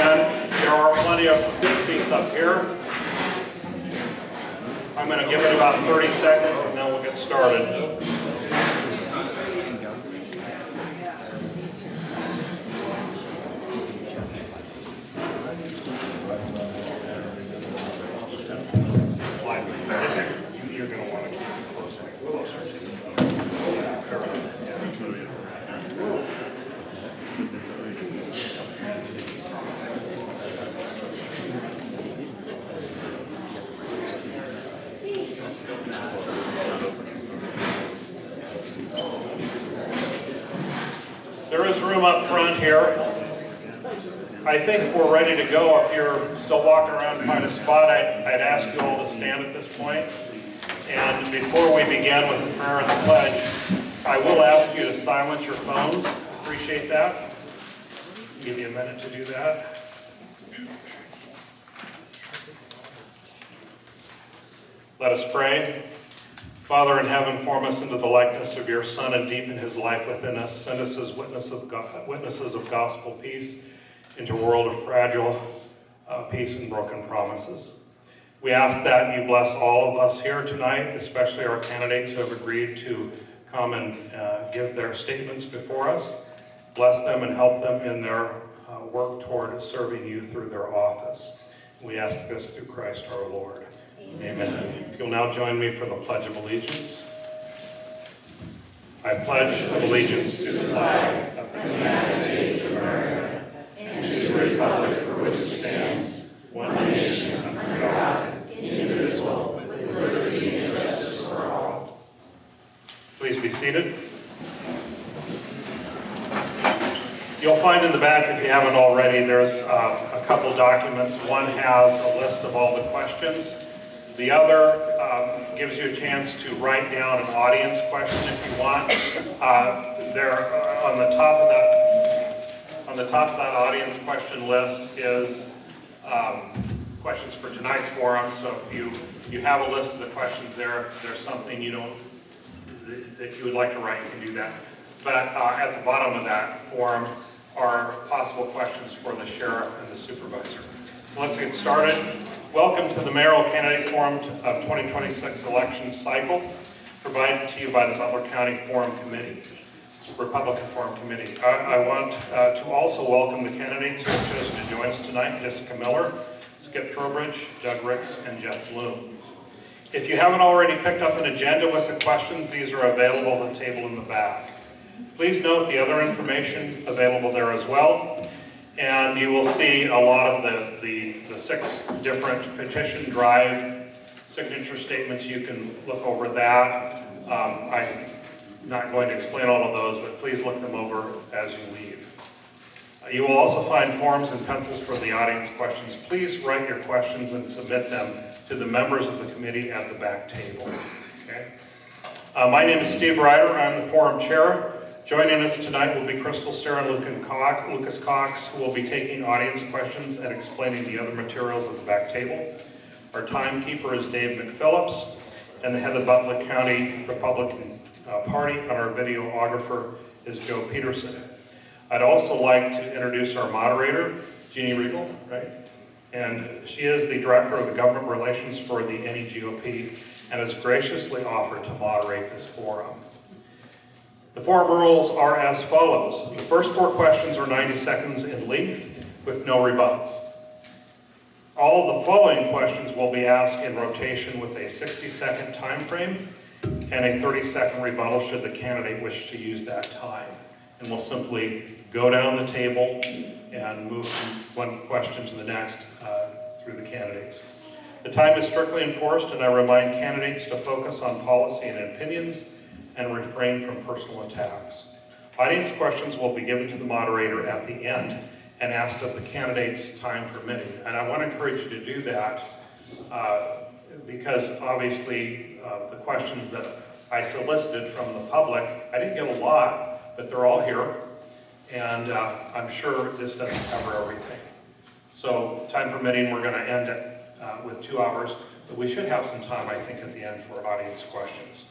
again. There are plenty of good seats up here. I'm going to give it about 30 seconds and then we'll get started. You're going to want to keep it closer. There is room up front here. I think we're ready to go. If you're still walking around to find a spot, I'd ask you all to stand at this point. And before we begin with the prayer and the pledge, I will ask you to silence your phones. Appreciate that. I'll give you a minute to do that. Let us pray. Father in heaven, form us into the likeness of your Son and deepen his life within us. Send us as witnesses of gospel peace into a world of fragile peace and broken promises. We ask that you bless all of us here tonight, especially our candidates who have agreed to come and give their statements before us. Bless them and help them in their work toward serving you through their office. We ask this through Christ our Lord. Amen. If you'll now join me for the Pledge of Allegiance. I pledge allegiance to the flag of the United States of America and to the republic for which it stands, one nation under God, indivisible, with liberty and justice for all. Please be seated. You'll find in the back, if you haven't already, there's a couple documents. One has a list of all the questions. The other gives you a chance to write down an audience question if you want. There on the top of that audience question list is questions for tonight's forum. So if you have a list of the questions there, if there's something that you would like to write, you can do that. But at the bottom of that form are possible questions for the sheriff and the supervisor. So let's get started. Welcome to the Mayoral Candidate Forum of 2026 election cycle, provided to you by the Butler County Forum Committee, Republican Forum Committee. I want to also welcome the candidates who have chosen to join us tonight: Jessica Miller, Skip Trowbridge, Doug Ricks, and Jeff Bloom. If you haven't already picked up an agenda with the questions, these are available at the table in the back. Please note the other information available there as well. And you will see a lot of the 6 different petition drive signature statements. You can look over that. I'm not going to explain all of those, but please look them over as you leave. You will also find forms and pencils for the audience questions. Please write your questions and submit them to the members of the committee at the back table. Okay? My name is Steve Ryder. I'm the forum chair. Joining us tonight will be Crystal Stair and Lucas Cox, who will be taking audience questions and explaining the other materials at the back table. Our timekeeper is Dave McPhillips, and the head of the Butler County Republican Party, and our videographer is Joe Peterson. I'd also like to introduce our moderator, Jeannie Riegel, right? And she is the director of the government relations for the NEGOP and has graciously offered to moderate this forum. The forum rules are as follows. The first 4 questions are 90 seconds in length with no rebuttals. All of the following questions will be asked in rotation with a 60-second time frame and a 30-second rebuttal should the candidate wish to use that time. And we'll simply go down the table and move from one question to the next through the candidates. The time is strictly enforced, and I remind candidates to focus on policy and opinions and refrain from personal attacks. Audience questions will be given to the moderator at the end and asked of the candidates, time permitting. And I want to encourage you to do that because obviously the questions that I solicited from the public, I didn't get a lot, but they're all here. And I'm sure this doesn't cover everything. So time permitting, we're going to end it with 2 hours, but we should have some time, I think, at the end for audience questions.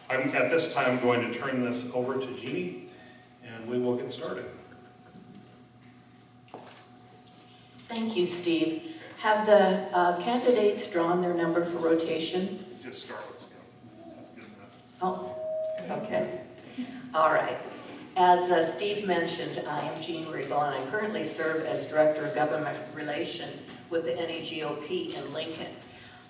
I'm at this time going to turn this over to Jeannie, and we will get started. Thank you, Steve. Have the candidates drawn their number for rotation? Just start with Skip. That's good enough. Oh, okay. All right. As Steve mentioned, I am Jean Regal, and I currently serve as Director of Government Relations with the NAGOP in Lincoln.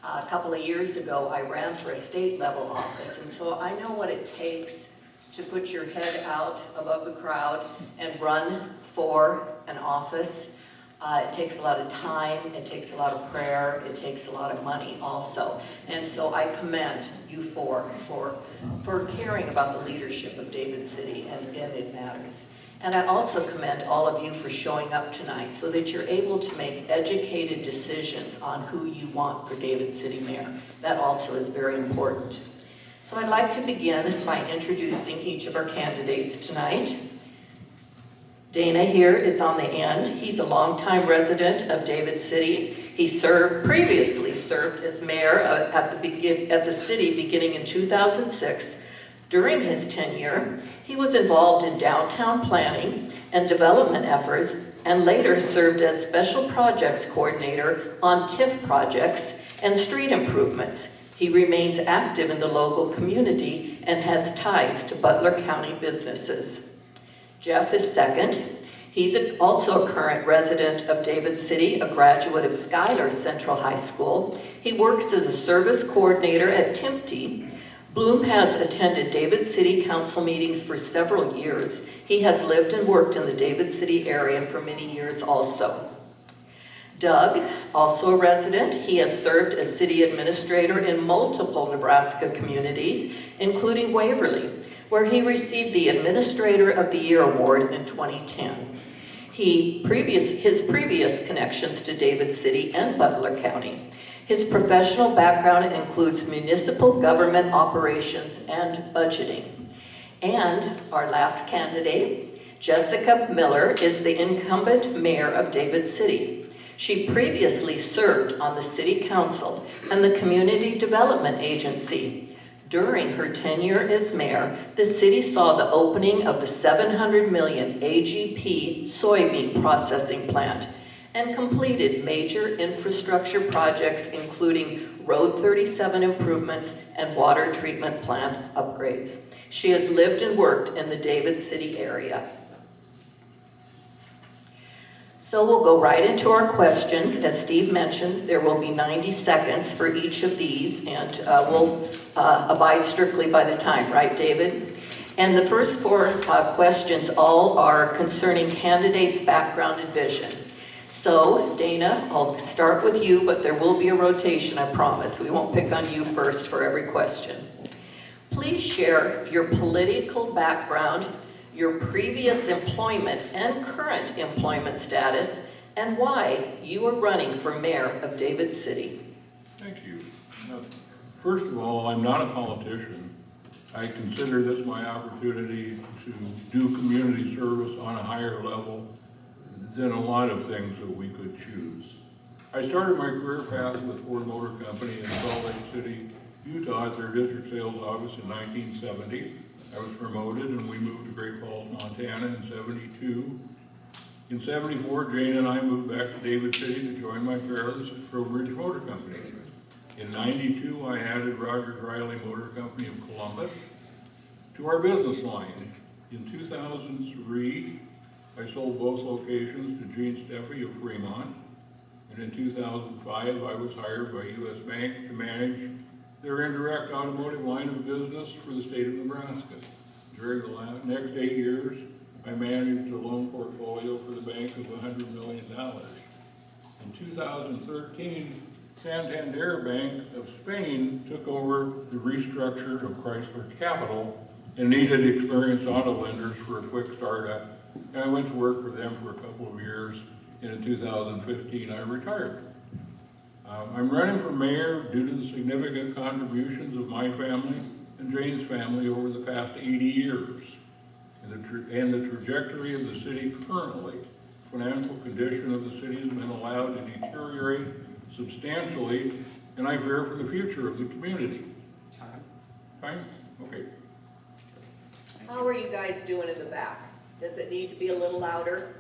A couple of years ago, I ran for a state level office, and so I know what it takes to put your head out above the crowd and run for an office. It takes a lot of time, it takes a lot of prayer, it takes a lot of money also. And so I commend you for caring about the leadership of David City, and it matters. And I also commend all of you for showing up tonight so that you're able to make educated decisions on who you want for David City Mayor. That also is very important. So I'd like to begin by introducing each of our candidates tonight. Dana here is on the end. He's a longtime resident of David City. He previously served as mayor at the city beginning in 2006. During his tenure, he was involved in downtown planning and development efforts, and later served as special projects coordinator on TIF projects and street improvements. He remains active in the local community and has ties to Butler County businesses. Jeff is second. He's also a current resident of David City, a graduate of Schuyler Central High School. He works as a service coordinator at Timpty. Bloom has attended David City Council meetings for several years. He has lived and worked in the David City area for many years also. Doug, also a resident, he has served as city administrator in multiple Nebraska communities, including Waverly, where he received the Administrator of the Year award in 2010. His previous connections to David City and Butler County. His professional background includes municipal government operations and budgeting. And our last candidate, Jessica Miller, is the incumbent mayor of David City. She previously served on the City Council and the Community Development Agency. During her tenure as mayor, the city saw the opening of the $700 million AGP soybean processing plant and completed major infrastructure projects including Road 37 improvements and water treatment plant upgrades. She has lived and worked in the David City area. So we'll go right into our questions. As Steve mentioned, there will be 90 seconds for each of these, and we'll abide strictly by the time, right, David? And the first four questions all are concerning candidates' background and vision. So, Dana, I'll start with you, but there will be a rotation, I promise. We won't pick on you first for every question. Please share your political background, your previous employment and current employment status, and why you are running for mayor of David City. Thank you. First of all, I'm not a politician. I consider this my opportunity to do community service on a higher level than a lot of things that we could choose. I started my career path with Ford Motor Company in Salt Lake City, Utah at their district sales office in 1970. I was promoted and we moved to Great Falls, Montana in 72. In 74, Jane and I moved back to David City to join my parents at Trowbridge Motor Company. In 92, I added Rogers Riley Motor Company of Columbus to our business line. In 2003, I sold both locations to Gene Steffi of Fremont. And in 2005, I was hired by U.S. Bank to manage their indirect automotive line of business for the state of Nebraska. During the next 8 years, I managed a loan portfolio for the bank of $100 million. In 2013, Santander Bank of Spain took over the restructure of Chrysler Capital and needed experienced auto lenders for a quick startup. And I went to work for them for a couple of years, and in 2015 I retired. I'm running for mayor due to the significant contributions of my family and Jane's family over the past 80 years. And the trajectory of the city currently, financial condition of the city has been allowed to deteriorate substantially, and I fear for the future of the community. Time? Okay. How are you guys doing in the back? Does it need to be a little louder?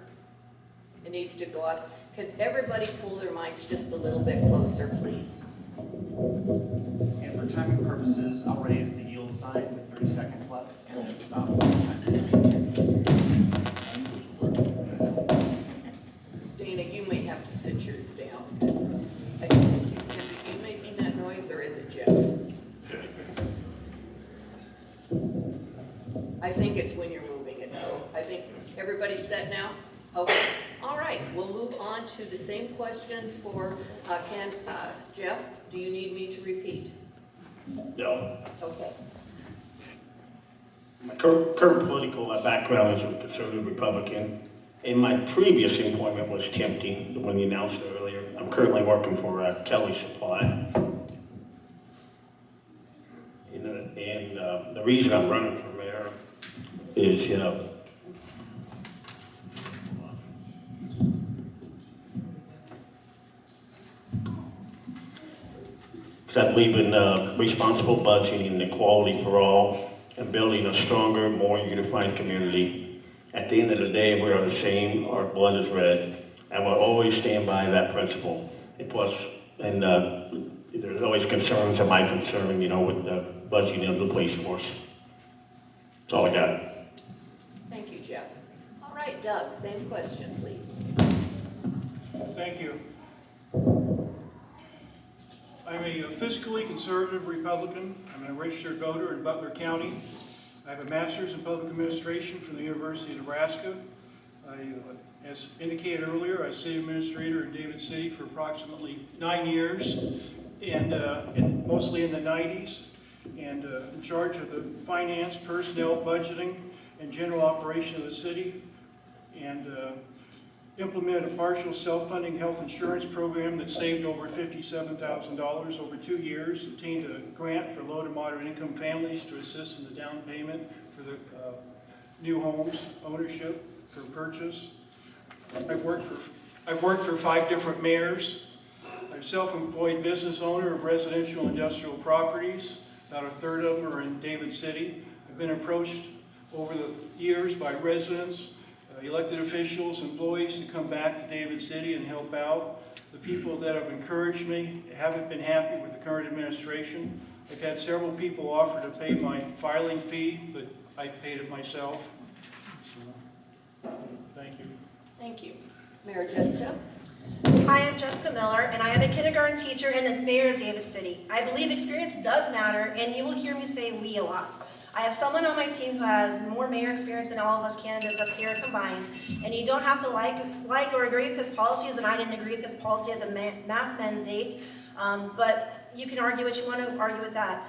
It needs to go up. Can everybody pull their mics just a little bit closer, please? And for timing purposes, I'll raise the yield sign with 30 seconds left and then stop when the time is up. Dana, you may have to sit yours down, because is it you making that noise, or is it Jeff? I think it's when you're moving it, so I think everybody's set now? Okay, all right, we'll move on to the same question for Jeff. Do you need me to repeat? No. Okay. My current political background is a conservative Republican. And my previous employment was tempting, the one you announced earlier. I'm currently working for Kelly Supply. And the reason I'm running for mayor is, because I believe in responsible budgeting and equality for all, and building a stronger, more unified community. At the end of the day, we are the same, our blood is red, and we'll always stand by that principle. And plus, there's always concerns of my concern, with the budgeting of the police force. That's all I got. Thank you, Jeff. All right, Doug, same question, please. Thank you. I'm a fiscally conservative Republican. I'm a registered voter in Butler County. I have a master's in public administration from the University of Nebraska. As indicated earlier, I was city administrator in David City for approximately 9 years, and mostly in the 90s, and in charge of the finance, personnel, budgeting, and general operation of the city, and implemented a partial self-funding health insurance program that saved over $57,000 over 2 years, obtained a grant for low to moderate income families to assist in the down payment for the new homes ownership for purchase. I've worked for 5 different mayors. I'm a self-employed business owner of residential industrial properties. About a third of them are in David City. I've been approached over the years by residents, elected officials, employees to come back to David City and help out. The people that have encouraged me haven't been happy with the current administration. I've had several people offer to pay my filing fee, but I paid it myself. So, thank you. Thank you. Mayor Jessica? Hi, I'm Jessica Miller, and I am a kindergarten teacher and the mayor of David City. I believe experience does matter, and you will hear me say we a lot. I have someone on my team who has more mayor experience than all of us candidates up here combined, and you don't have to like or agree with his policies, and I didn't agree with his policy of the mask mandate, but you can argue what you want to argue with that.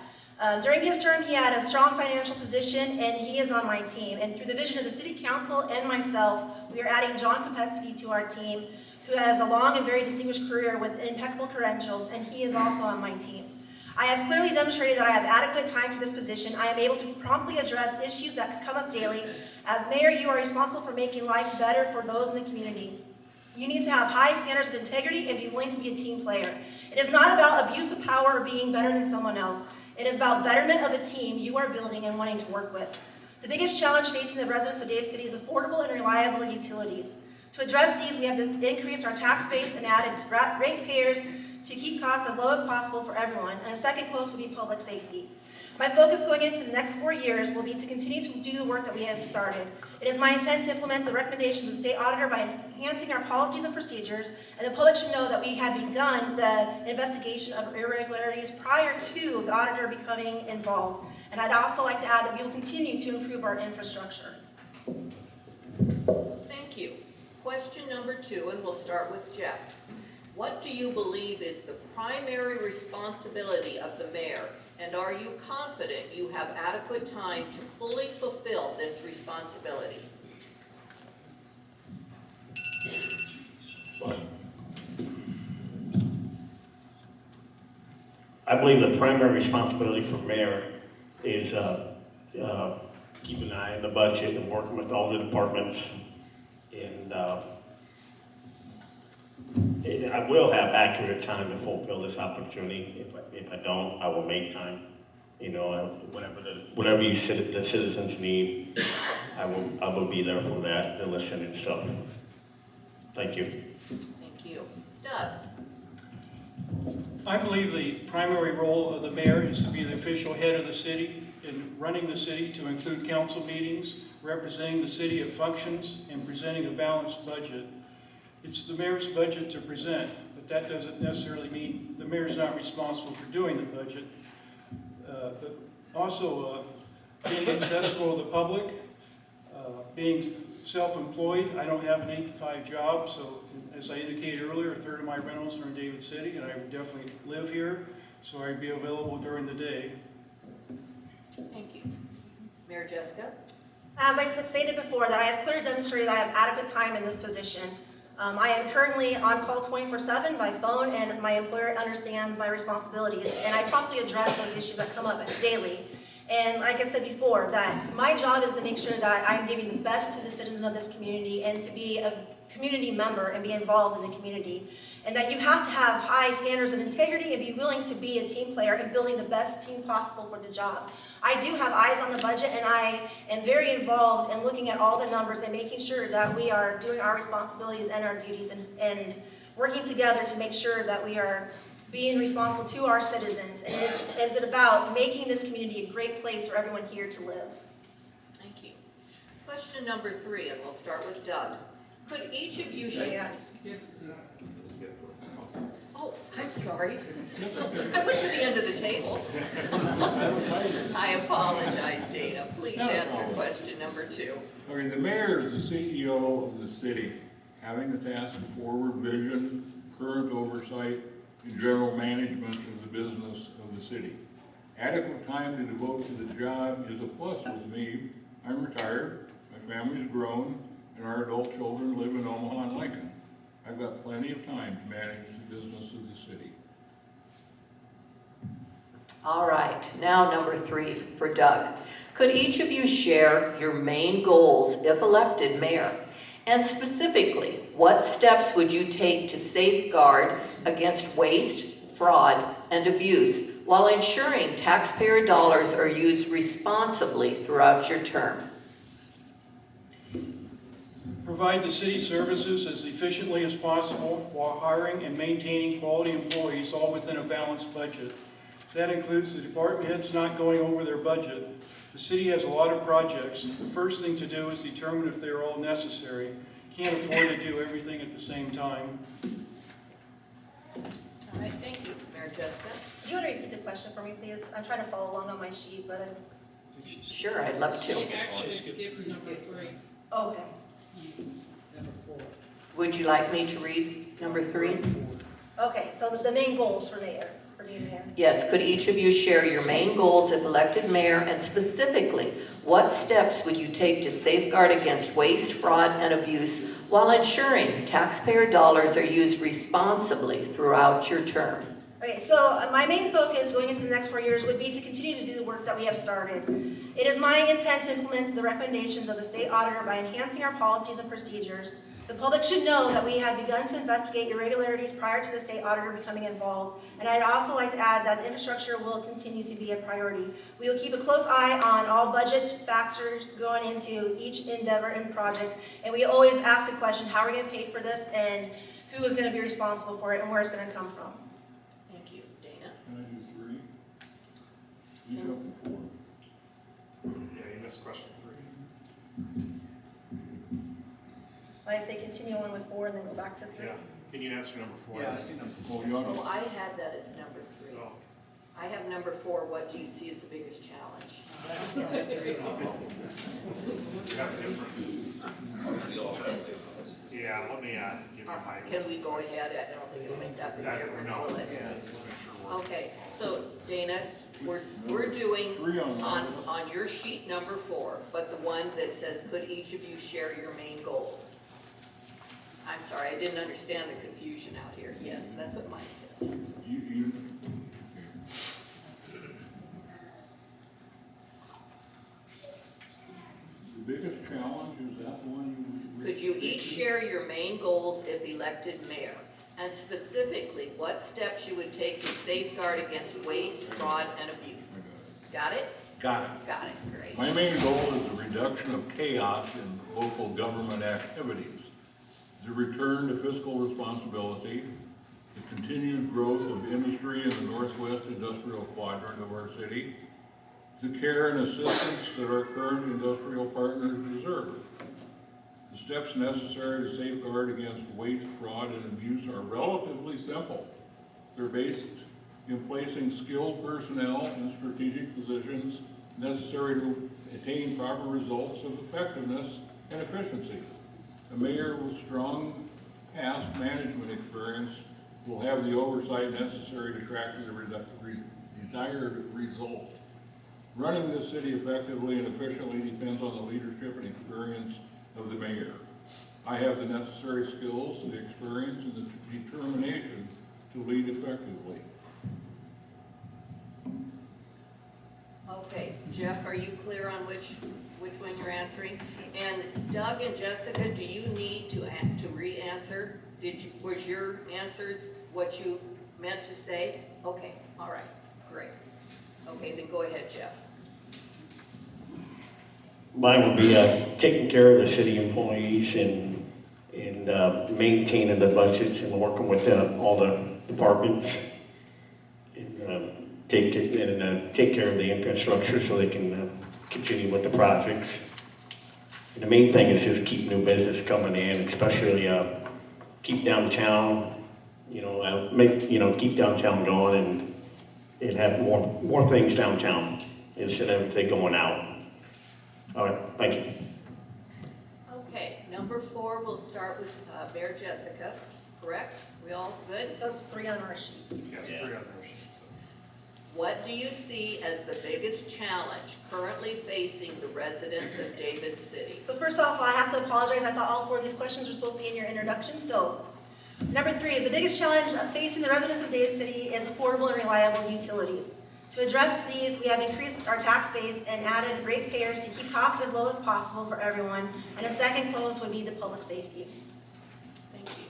During his term, he had a strong financial position, and he is on my team. And through the vision of the city council and myself, we are adding John Kopetsky to our team, who has a long and very distinguished career with impeccable credentials, and he is also on my team. I have clearly demonstrated that I have adequate time for this position. I am able to promptly address issues that come up daily. As mayor, you are responsible for making life better for those in the community. You need to have high standards of integrity and be willing to be a team player. It is not about abuse of power or being better than someone else. It is about betterment of the team you are building and wanting to work with. The biggest challenge facing the residents of David City is affordable and reliable utilities. To address these, we have to increase our tax base and added ratepayers to keep costs as low as possible for everyone, and a second close will be public safety. My focus going into the next 4 years will be to continue to do the work that we have started. It is my intent to implement the recommendation of the state auditor by enhancing our policies and procedures, and the public should know that we had begun the investigation of irregularities prior to the auditor becoming involved. And I'd also like to add that we will continue to improve our infrastructure. Thank you. Question number 2, and we'll start with Jeff. What do you believe is the primary responsibility of the mayor, and are you confident you have adequate time to fully fulfill this responsibility? I believe the primary responsibility for mayor is keep an eye on the budget and working with all the departments. And I will have accurate time to fulfill this opportunity. If I don't, I will make time. Whatever the citizens need, I will be there for that, to listen and stuff. Thank you. Thank I believe the primary role of the mayor is to be the official head of the city in running the city, to include council meetings, representing the city at functions, and presenting a balanced budget. It's the mayor's budget to present, but that doesn't necessarily mean the mayor's not responsible for doing the budget. But also being accessible to the public, being self-employed. I don't have an 8-to-5 job, so as I indicated earlier, a third of my rentals are in David City, and I definitely live here, so I'd be available during the day. Thank you. Mayor Jessica? As I stated before, that I have clearly demonstrated I have adequate time in this position. I am currently on call 24/7 by phone, and my employer understands my responsibilities, and I promptly address those issues that come up daily. And like I said before, that my job is to make sure that I'm giving the best to the citizens of this community and to be a community member and be involved in the community. And that you have to have high standards of integrity and be willing to be a team player and building the best team possible for the job. I do have eyes on the budget, and I am very involved in looking at all the numbers and making sure that we are doing our responsibilities and our duties and working together to make sure that we are being responsible to our citizens. And is it about making this community a great place for everyone here to live? Thank you. Question number 3, and we'll start with Doug. Could each of you share? Oh, I'm sorry. I went to the end of the table. I apologize, Dana. Please answer question number 2. Okay, the mayor is the CEO of the city, having the task of forward vision, current oversight, and general management of the business of the city. Adequate time to devote to the job is a plus with me. I'm retired, my family's grown, and our adult children live in Omaha and Lincoln. I've got plenty of time to manage the business of the city. All right, now number 3 for Doug. Could each of you share your main goals if elected mayor? And specifically, what steps would you take to safeguard against waste, fraud, and abuse while ensuring taxpayer dollars are used responsibly throughout your term? Provide the city services as efficiently as possible while hiring and maintaining quality employees, all within a balanced budget. That includes the department heads not going over their budget. The city has a lot of projects. The first thing to do is determine if they're all necessary. Can't afford to do everything at the same time. All right, thank you. Mayor Jessica? Do you want to repeat the question for me, please? I'm trying to follow along on my sheet, but Sure, I'd love to. Actually, skip number 3. okay. Would you like me to read number 3? Okay, so the main goals for being mayor. Yes, could each of you share your main goals if elected mayor, and specifically, what steps would you take to safeguard against waste, fraud, and abuse while ensuring taxpayer dollars are used responsibly throughout your term? Okay, so my main focus going into the next 4 years would be to continue to do the work that we have started. It is my intent to implement the recommendations of the state auditor by enhancing our policies and procedures. The public should know that we had begun to investigate irregularities prior to the state auditor becoming involved. And I'd also like to add that the infrastructure will continue to be a priority. We will keep a close eye on all budget factors going into each endeavor and project. And we always ask the question, how are we going to pay for this, and who is going to be responsible for it, and where it's going to come from? Thank you. Dana? Can I do 3? You go for 4. Yeah, you missed question 3. I say continue on with 4 and then go back to 3. Yeah, can you answer number 4? Yeah, let's do number Oh, you want Oh, to- I had that as number 3. Oh. I have number 4, what do you see as the biggest challenge? You have different. Yeah, let me give you my. Can we go ahead? I don't think it'll make that big a difference, No, will it? yeah, just make sure we're. Okay, so Dana, we're doing 3 on on your sheet number 4, but the one that says, could each of you share your main goals? I'm sorry, I didn't understand the confusion out here. Yes, that's what mine says. You, the biggest challenge is that one you. Could you each share your main goals if elected mayor? And specifically, what steps you would take to safeguard against waste, fraud, and abuse? Got it? Got it. Got it, great. My main goal is the reduction of chaos in local government activities, the return to fiscal responsibility, the continued growth of industry in the northwest industrial quadrant of our city, the care and assistance that our current industrial partners deserve. The steps necessary to safeguard against waste, fraud, and abuse are relatively simple. They're based in placing skilled personnel in strategic positions necessary to attain proper results of effectiveness and efficiency. A mayor with strong past management experience will have the oversight necessary to track the desired result. Running this city effectively and efficiently depends on the leadership and experience of the mayor. I have the necessary skills, the experience, and the determination to lead effectively. Okay, Jeff, are you clear on which one you're answering? And Doug and Jessica, do you need to re-answer? Was your answers what you meant to say? Okay, all right, great. Okay, then go ahead, Jeff. Mine would be taking care of the city employees and maintaining the budgets and working with all the departments and take care of the infrastructure so they can continue with the projects. And the main thing is just keep new business coming in, especially keep downtown, keep downtown going and have more things downtown instead of everything going out. All right, thank you. Okay, number 4, we'll start with Mayor Jessica, correct? We all good? So it's 3 on our sheet. Yes, 3 on their sheet. What do you see as the biggest challenge currently facing the residents of David City? So first off, I have to apologize. I thought all 4 of these questions were supposed to be in your introduction. So number 3 is the biggest challenge facing the residents of David City is affordable and reliable utilities. To address these, we have increased our tax base and added ratepayers to keep costs as low as possible for everyone. And a second close would be the public safety. Thank you.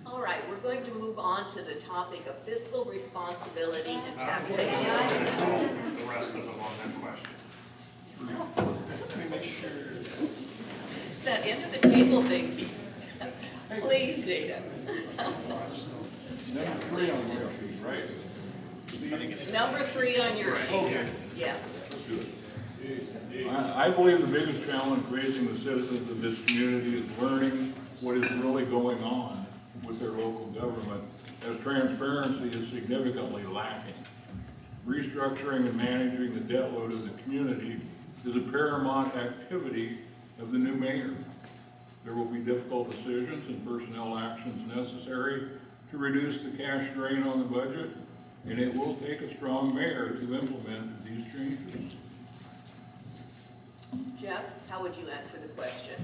All right, we're going to move on to the topic of fiscal responsibility and taxation. The rest of them on that question. Let me make sure. It's that end of the table thing. Please, Dana. Number 3 on your sheet, right? Number 3 on your sheet. Yes. I believe the biggest challenge facing the citizens of this community is learning what is really going on with their local government, as transparency is significantly lacking. Restructuring and managing the debt load of the community is a paramount activity of the new mayor. There will be difficult decisions and personnel actions necessary to reduce the cash drain on the budget, and it will take a strong mayor to implement these changes. Jeff, how would you answer the question?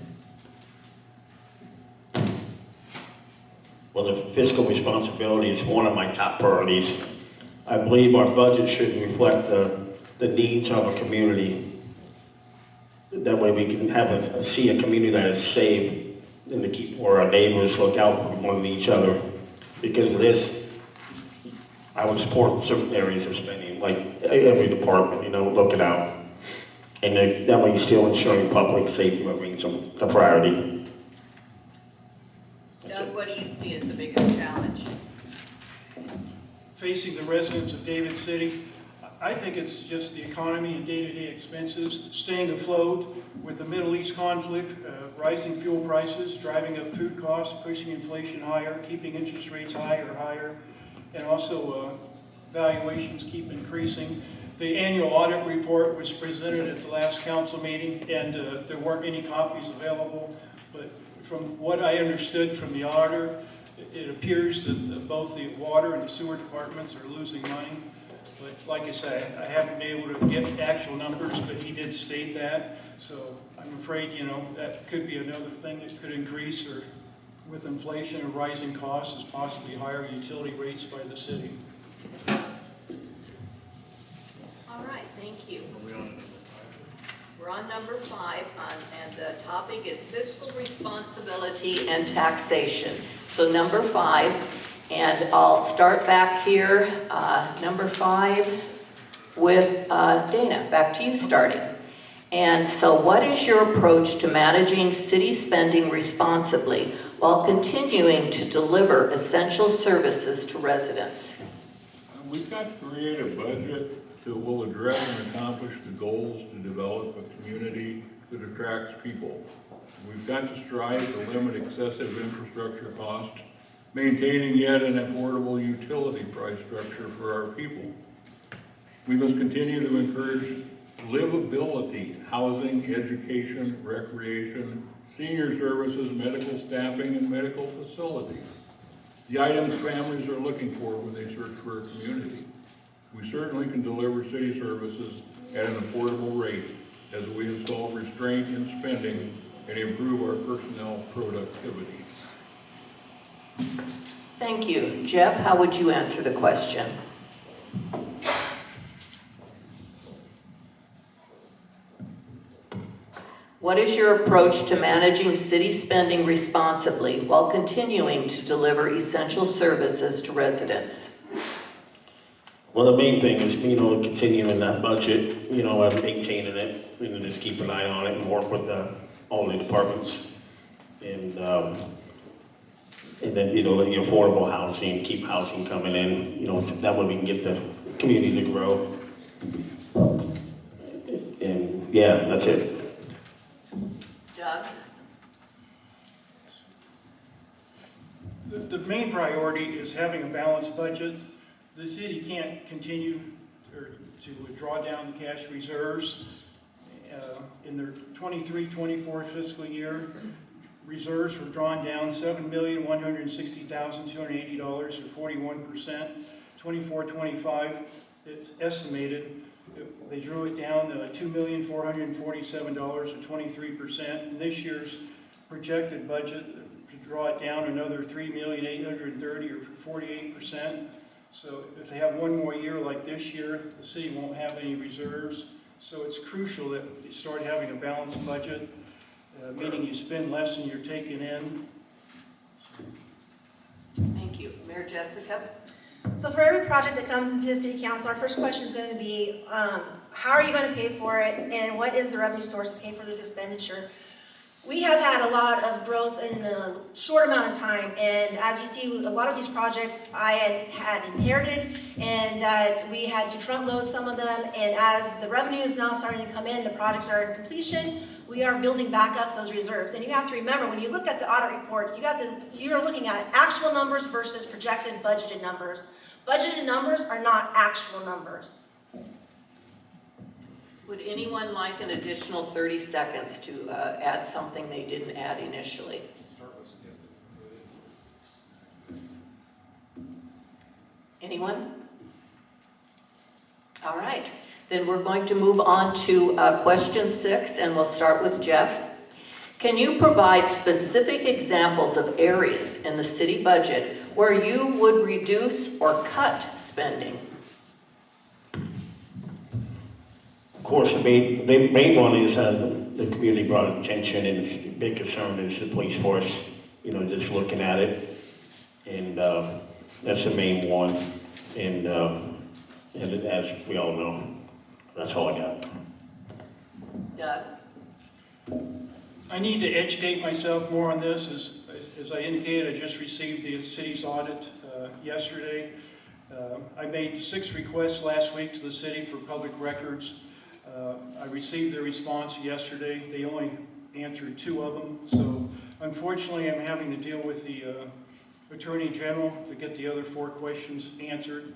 Well, the fiscal responsibility is one of my top priorities. I believe our budget should reflect the needs of a community. That way we can see a community that is safe and to keep where our neighbors look out for one each other. Because of this, I would support certain areas of spending, like every department, look it out. And that way you're still ensuring public safety remains a priority. Doug, what do you see as the biggest challenge? Facing the residents of David City, I think it's just the economy and day-to-day expenses, staying afloat with the Middle East conflict, rising fuel prices, driving up food costs, pushing inflation higher, keeping interest rates higher, and also valuations keep increasing. The annual audit report was presented at the last council meeting, and there weren't any copies available, but from what I understood from the auditor, it appears that both the water and the sewer departments are losing money. But like I say, I haven't been able to get actual numbers, but he did state that. So I'm afraid, that could be another thing that could increase, or with inflation and rising costs, is possibly higher utility rates by the city. All right, thank you. We're on number 5, and the topic is fiscal responsibility and taxation. So number 5, and I'll start back here, number 5, with Dana. Back to you starting. And so what is your approach to managing city spending responsibly while continuing to deliver essential services to residents? We've got to create a budget that will address and accomplish the goals to develop a community that attracts people. We've got to strive to limit excessive infrastructure costs, maintaining yet an affordable utility price structure for our people. We must continue to encourage livability, housing, education, recreation, senior services, medical staffing, and medical facilities. The items families are looking for when they search for a community. We certainly can deliver city services at an affordable rate as we install restraint in spending and improve our personnel productivity. Thank you. Jeff, how would you answer the question? What is your approach to managing city spending responsibly while continuing to deliver essential services to residents? Well, the main thing is, continuing that budget, and maintaining it, and just keep an eye on it and work with all the departments. And then, the affordable housing, keep housing coming in, that way we can get the community to grow. And yeah, that's it. Doug? The main priority is having a balanced budget. The city can't continue to draw down the cash reserves. In their 23-24 fiscal year, reserves were drawn down $7,160,280, or 41%. 24-25, it's estimated they drew it down $2,447,000, or 23%. And this year's projected budget to draw it down another $3,830,000, or 48%. So if they have one more year like this year, the city won't have any reserves. So it's crucial that you start having a balanced budget, meaning you spend less than you're taking in. Thank you. Mayor Jessica? So for every project that comes into the city council, our first question is going to be, how are you going to pay for it, and what is the revenue source to pay for this expenditure? We have had a lot of growth in a short amount of time, and as you see, a lot of these projects I had inherited, and that we had to front load some of them, and as the revenue is now starting to come in, the projects are in completion, we are building back up those reserves. And you have to remember, when you look at the audit reports, you're looking at actual numbers versus projected budgeted numbers. Budgeted numbers are not actual numbers. Would anyone like an additional 30 seconds to add something they didn't add initially? Anyone? All right. Then we're going to move on to question 6, and we'll start with Jeff. Can you provide specific examples of areas in the city budget where you would reduce or cut spending? Of course, the main one is the community brought attention, and the big concern is the police force, just looking at it. And that's the main one. And as we all know, that's all I got. Doug? I need to educate myself more on this. As I indicated, I just received the city's audit yesterday. I made 6 requests last week to the city for public records. I received their response yesterday. They only answered 2 of them. So unfortunately, I'm having to deal with the Attorney General to get the other 4 questions answered.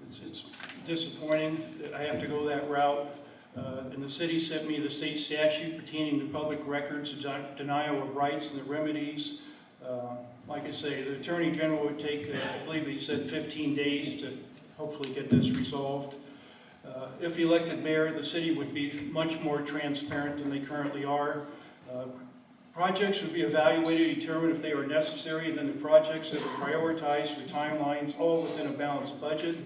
It's disappointing that I have to go that route. And the city sent me the state statute pertaining to public records, denial of rights, and the remedies. Like I say, the Attorney General would take, I believe he said 15 days to hopefully get this resolved. If elected mayor, the city would be much more transparent than they currently are. Projects would be evaluated, determined if they are necessary, and then the projects that were prioritized with timelines, all within a balanced budget.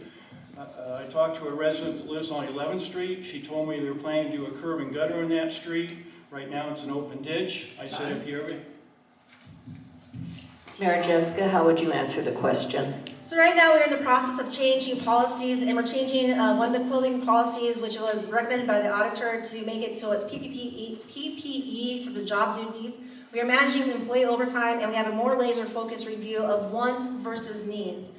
I talked to a resident that lives on 11th Street. She told me they were planning to do a curb and gutter on that street. Right now it's an open ditch. I said, if you ever... Mayor Jessica, how would you answer the question? So right now we're in the process of changing policies, and we're changing one of the clothing policies, which was recommended by the auditor, to make it so it's PPE for the job duties. We are managing employee overtime, and we have a more laser-focused review of wants versus needs.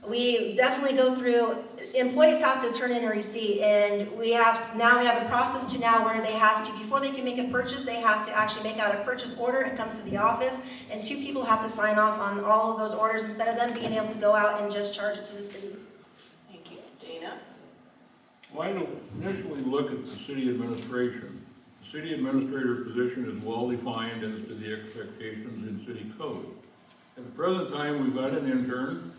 We definitely go through, employees have to turn in a receipt, and we have a process to now where they have to, before they can make a purchase, they have to actually make out a purchase order. It comes to the office, and 2 people have to sign off on all of those orders instead of them being able to go out and just charge it to the city. Thank you. Dana? Well, I initially look at the city administration. The city administrator position is well defined as to the expectations in city code. At the present time, we've got an intern,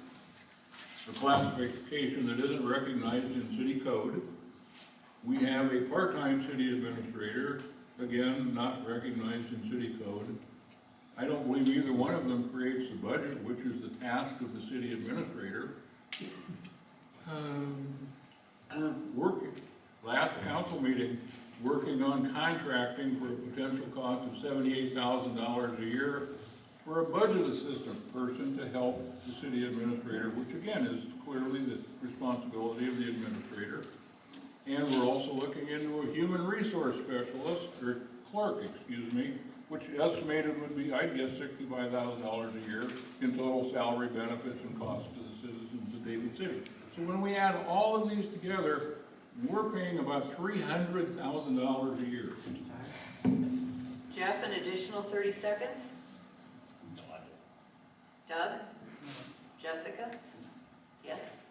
a classification that isn't recognized in city code. We have a part-time city administrator, again, not recognized in city code. I don't believe either one of them creates the budget, which is the task of the city administrator. We're working, last council meeting, working on contracting for a potential cost of $78,000 a year for a budget assistant person to help the city administrator, which again is clearly the responsibility of the administrator. And we're also looking into a human resource specialist, or clerk, excuse me, which estimated would be, I guess, $65,000 a year in total salary, benefits, and costs to the citizens of David City. So when we add all of these together, we're paying about $300,000 a year. Jeff, an additional 30 seconds? Doug? Jessica? Yes?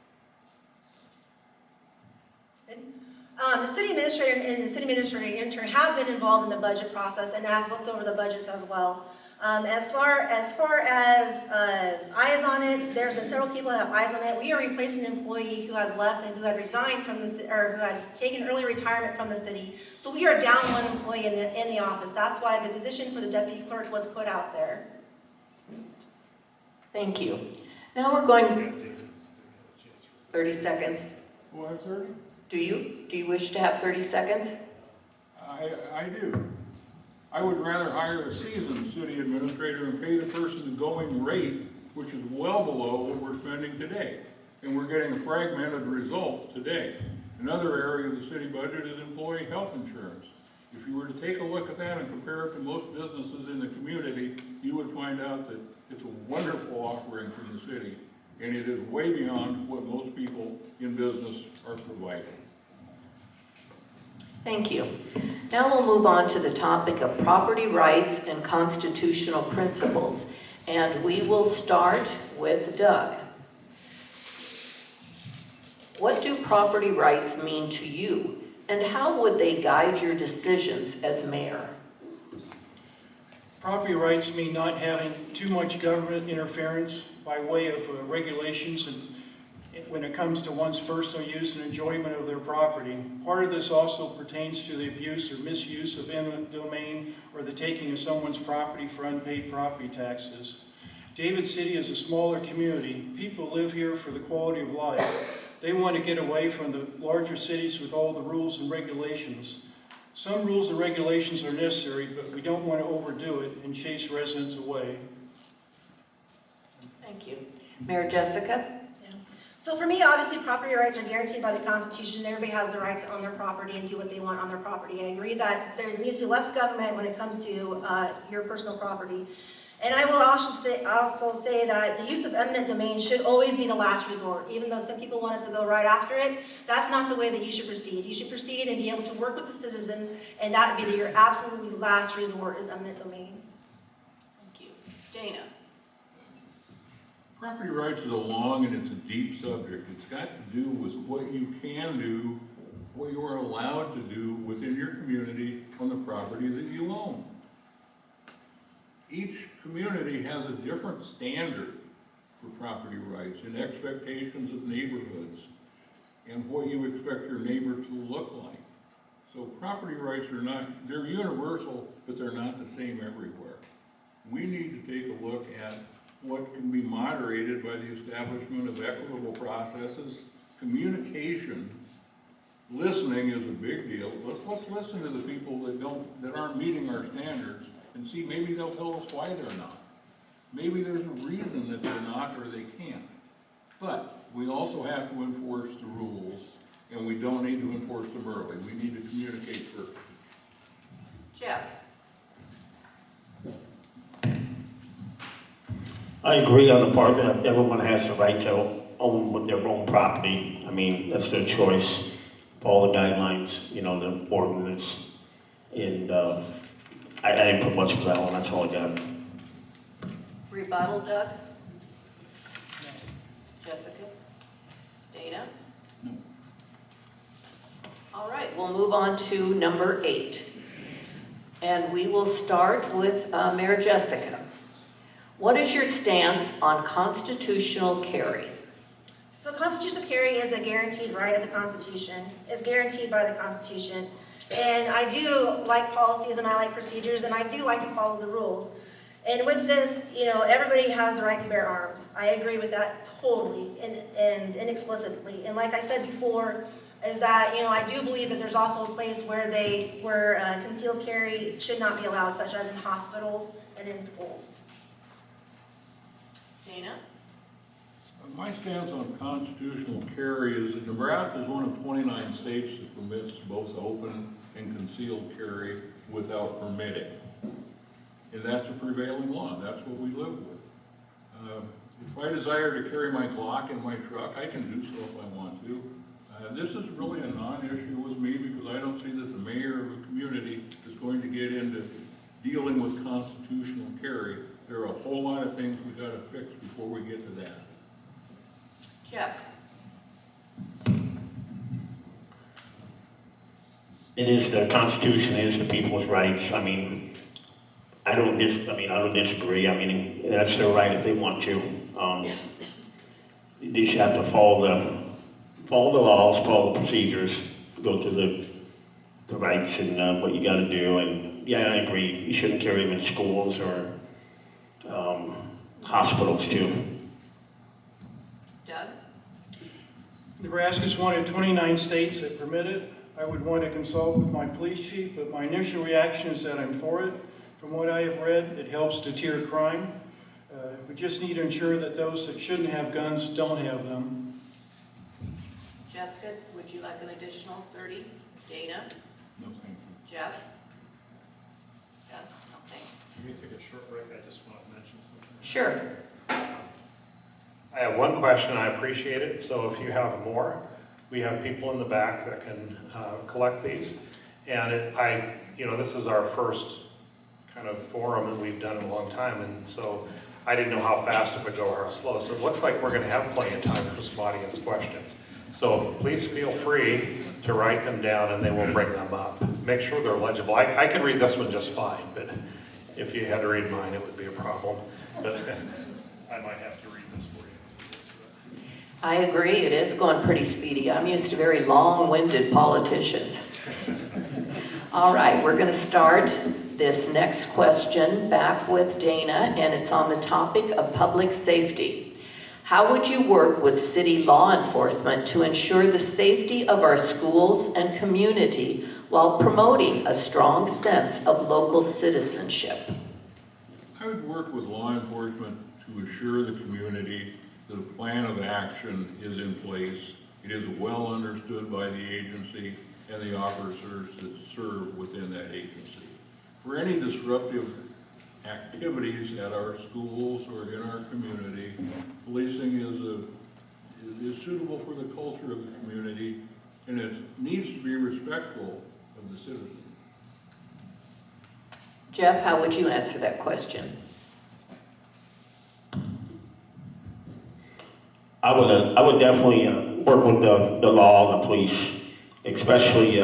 The city administrator and the city administrator intern have been involved in the budget process and have looked over the budgets as well. As far as eyes on it, there's been several people that have eyes on it. We are replacing an employee who has left and who had resigned from the, or who had taken early retirement from the city. So we are down 1 employee in the office. That's why the position for the deputy clerk was put out there. Thank you. Now we're going, 30 seconds. Well, I'm 30? Do you wish to have 30 seconds? I do. I would rather hire a seasoned city administrator and pay the person the going rate, which is well below what we're spending today. And we're getting a fragmented result today. Another area of the city budget is employee health insurance. If you were to take a look at that and compare it to most businesses in the community, you would find out that it's a wonderful offering from the city, and it is way beyond what most people in business are providing. Thank you. Now we'll move on to the topic of property rights and constitutional principles. And we will start with Doug. What do property rights mean to you, and how would they guide your decisions as mayor? Property rights mean not having too much government interference by way of regulations and when it comes to one's personal use and enjoyment of their property. Part of this also pertains to the abuse or misuse of eminent domain or the taking of someone's property for unpaid property taxes. David City is a smaller community. People live here for the quality of life. They want to get away from the larger cities with all the rules and regulations. Some rules and regulations are necessary, but we don't want to overdo it and chase residents away. Thank you. Mayor Jessica? So for me, obviously, property rights are guaranteed by the Constitution. Everybody has the right to own their property and do what they want on their property. I agree that there needs to be less government when it comes to your personal property. And I will also say that the use of eminent domain should always be the last resort. Even though some people want us to go right after it, that's not the way that you should proceed. You should proceed and be able to work with the citizens, and that would be your absolutely last resort is eminent domain. Thank you. Dana? Property rights is a long and it's a deep subject. It's got to do with what you can do, what you are allowed to do within your community on the property that you own. Each community has a different standard for property rights and expectations of neighborhoods and what you expect your neighbor to look like. So property rights are not, they're universal, but they're not the same everywhere. We need to take a look at what can be moderated by the establishment of equitable processes. Communication, listening is a big deal. Let's listen to the people that aren't meeting our standards and see, maybe they'll tell us why they're not. Maybe there's a reason that they're not or they can't. But we also have to enforce the rules, and we don't need to enforce them early. We need to communicate first. Jeff? I agree on the part that everyone has the right to own their own property. I mean, that's their choice. Follow the guidelines, you know, the ordinance. And I didn't put much for that one, that's all I got. Rebuttal, Doug? Jessica? Dana? No. All right, we'll move on to number 8. And we will start with Mayor Jessica. What is your stance on constitutional carry? So constitutional carry is a guaranteed right of the Constitution. It's guaranteed by the Constitution. And I do like policies and I like procedures and I do like to follow the rules. And with this, you know, everybody has the right to bear arms. I agree with that totally and inexplicably. And like I said before, is that, you know, I do believe that there's also a place where concealed carry should not be allowed, such as in hospitals and in schools. Dana? My stance on constitutional carry is that Nebraska is one of 29 states that permits both open and concealed carry without permitting. And that's a prevailing law, that's what we live with. If I desire to carry my Glock in my truck, I can do so if I want to. This is really a non-issue with me because I don't see that the mayor of a community is going to get into dealing with constitutional carry. There are a whole lot of things we've got to fix before we get to that. Jeff? It is, the Constitution is the people's rights. I mean, I don't disagree. I mean, that's their right if they want to. They should have to follow the laws, follow the procedures, go through the rights and what you got to do. And yeah, I agree. You shouldn't carry them in schools or hospitals too. Doug? Nebraska's one of 29 states that permit it. I would want to consult with my police chief, but my initial reaction is that I'm for it. From what I have read, it helps deter crime. We just need to ensure that those that shouldn't have guns don't have them. Jessica, would you like an additional 30? Dana? No, thank you. Jeff? Doug? Okay. Can we take a short break? I just want to mention something. Sure. I have one question, I appreciate it, so if you have more, we have people in the back that can collect these. And this is our first kind of forum that we've done in a long time, and so I didn't know how fast it would go or how slow. So it looks like we're gonna have plenty of time for some audience questions. So please feel free to write them down and they will bring them up. Make sure they're legible. I can read this one just fine, but if you had to read mine, it would be a problem. But I might have to read this for you. I agree, it is going pretty speedy. I'm used to very long-winded politicians. All right, we're going to start this next question back with Dana, and it's on the topic of public safety. How would you work with city law enforcement to ensure the safety of our schools and community while promoting a strong sense of local citizenship? I would work with law enforcement to assure the community that a plan of action is in place. It is well understood by the agency and the officers that serve within that agency. For any disruptive activities at our schools or in our community, policing is suitable for the culture of the community, and it needs to be respectful of the citizens. Jeff, how would you answer that question? I would definitely work with the law and the police, especially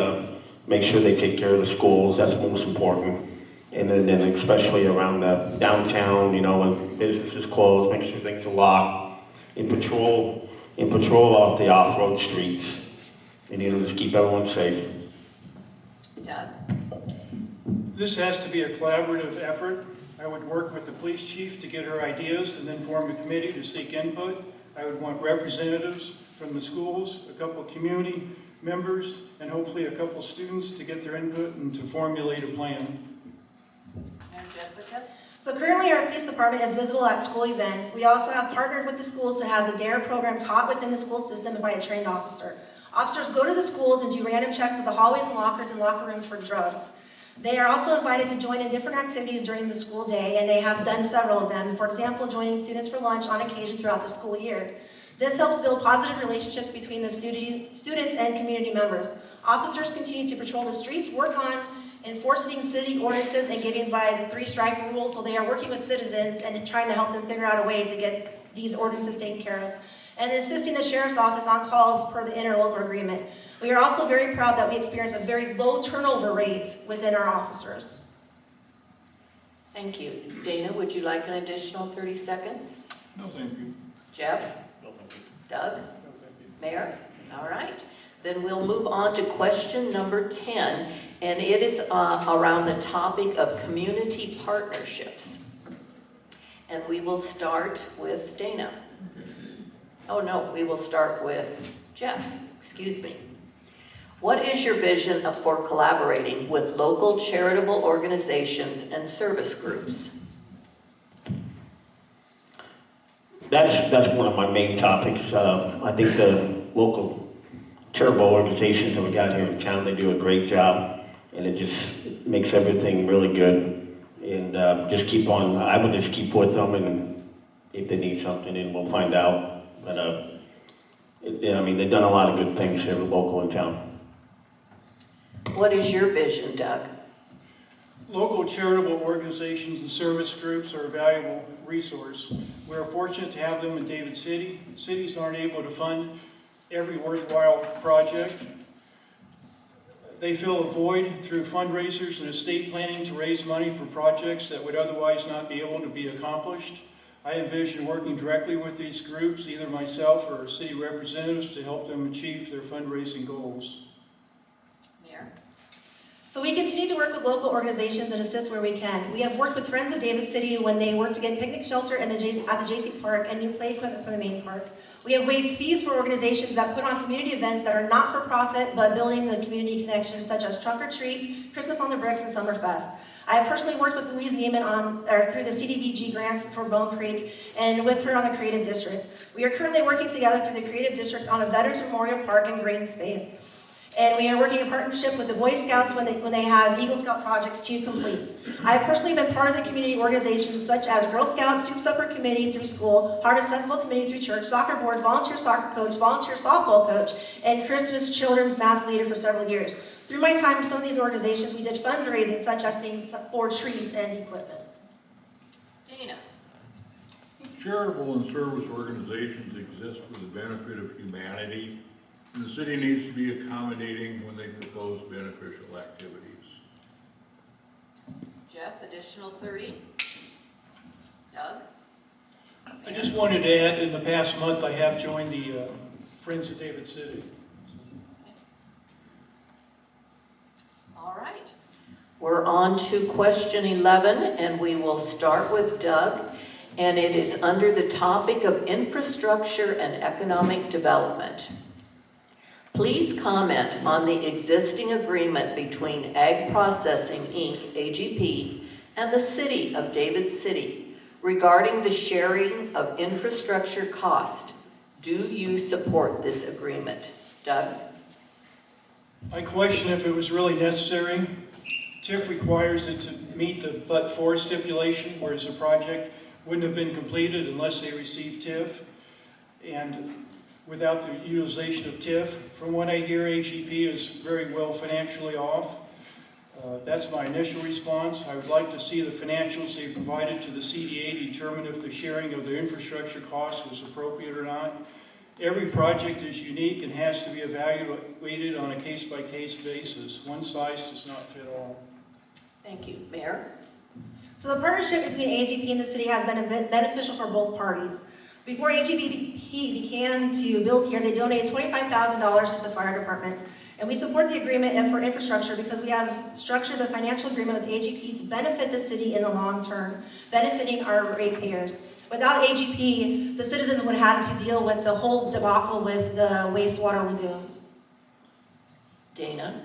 make sure they take care of the schools. That's most important. And then especially around the downtown, when businesses close, make sure things are locked. And patrol off the off-road streets. And just keep everyone safe. Doug? This has to be a collaborative effort. I would work with the police chief to get her ideas and then form a committee to seek input. I would want representatives from the schools, a couple community members, and hopefully a couple students to get their input and to formulate a plan. And Jessica? So currently our police department is visible at school events. We also have partnered with the schools to have the DARE program taught within the school system and by a trained officer. Officers go to the schools and do random checks of the hallways and lockers and locker rooms for drugs. They are also invited to join in different activities during the school day, and they have done several of them. For example, joining students for lunch on occasion throughout the school year. This helps build positive relationships between the students and community members. Officers continue to patrol the streets, work on enforcing city ordinances and getting by the 3-strike rule, so they are working with citizens and trying to help them figure out a way to get these ordinances taken care of. And assisting the sheriff's office on calls per the interlocal agreement. We are also very proud that we experience a very low turnover rate within our officers. Thank you. Dana, would you like an additional 30 seconds? No, thank you. Jeff? Doug? Mayor? All right. Then we'll move on to question number 10, and it is around the topic of community partnerships. And we will start with Dana. Oh no, we will start with Jeff. Excuse me. What is your vision for collaborating with local charitable organizations and service groups? That's one of my main topics. I think the local charitable organizations that we got here in town, they do a great job, and it just makes everything really good. And just keep on, I would just keep with them, and if they need something, and we'll find out. But I mean, they've done a lot of good things here local in town. What is your vision, Doug? Local charitable organizations and service groups are a valuable resource. We are fortunate to have them in David City. Cities aren't able to fund every worthwhile project. They fill a void through fundraisers and estate planning to raise money for projects that would otherwise not be able to be accomplished. I envision working directly with these groups, either myself or city representatives, to help them achieve their fundraising goals. Mayor? So we continue to work with local organizations and assist where we can. We have worked with Friends of David City when they work to get picnic shelter at the JC Park and new play equipment for the main park. We have waived fees for organizations that put on community events that are not for profit but building the community connections, such as Trunk or Treat, Christmas on the Bricks, and Summerfest. I have personally worked with Louise Neiman through the CDBG grants for Bone Creek and with her on the Creative District. We are currently working together through the Creative District on a Veterans Memorial Park and green space. And we are working in partnership with the Boy Scouts when they have Eagle Scout projects to complete. I have personally been part of the community organizations such as Girl Scouts, Soup Supper Committee through school, Harvest Festival Committee through church, soccer board, volunteer soccer coach, volunteer softball coach, and Christmas Children's Mass Leader for several years. Through my time in some of these organizations, we did fundraising such as things for trees and equipment. Dana? Charitable and service organizations exist for the benefit of humanity, and the city needs to be accommodating when they propose beneficial activities. Jeff, additional 30? Doug? I just wanted to add, in the past month, I have joined the Friends of David City. All right. We're on to question 11, and we will start with Doug. And it is under the topic of infrastructure and economic development. Please comment on the existing agreement between Ag Processing, Inc., AGP, and the City of David City regarding the sharing of infrastructure cost. Do you support this agreement? Doug? I question if it was really necessary. TIF requires it to meet the but-for stipulation, whereas the project wouldn't have been completed unless they received TIF. And without the utilization of TIF, from what I hear, AGP is very well financially off. That's my initial response. I would like to see the financials they provided to the CDA determine if the sharing of the infrastructure cost was appropriate or not. Every project is unique and has to be evaluated on a case-by-case basis. One size does not fit all. Thank you. Mayor? So the partnership between AGP and the city has been beneficial for both parties. Before AGP began to build here, they donated $25,000 to the fire department. And we support the agreement for infrastructure because we have structured a financial agreement with AGP to benefit the city in the long term, benefiting our ratepayers. Without AGP, the citizens would have had to deal with the whole debacle with the wastewater lagoons. Dana?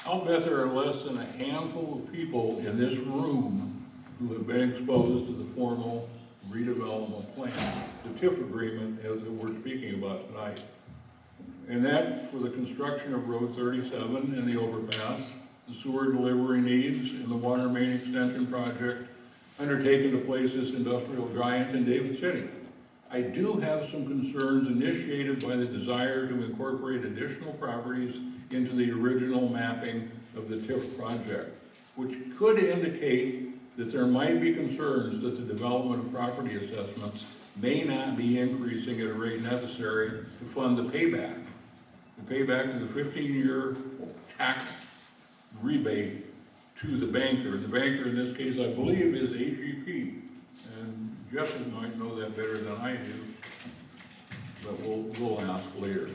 I'll bet there are less than a handful of people in this room who have been exposed to the formal redevelopment plan, the TIF agreement as that we're speaking about tonight. And that for the construction of Road 37 and the overpass, the sewer delivery needs and the water main extension project undertaken to place this industrial giant in David City. I do have some concerns initiated by the desire to incorporate additional properties into the original mapping of the TIF project, which could indicate that there might be concerns that the development of property assessments may not be increasing at a rate necessary to fund the payback. The payback to the 15-year tax rebate to the banker. The banker in this case, I believe, is AGP. And Justin might know that better than I do, but we'll ask later.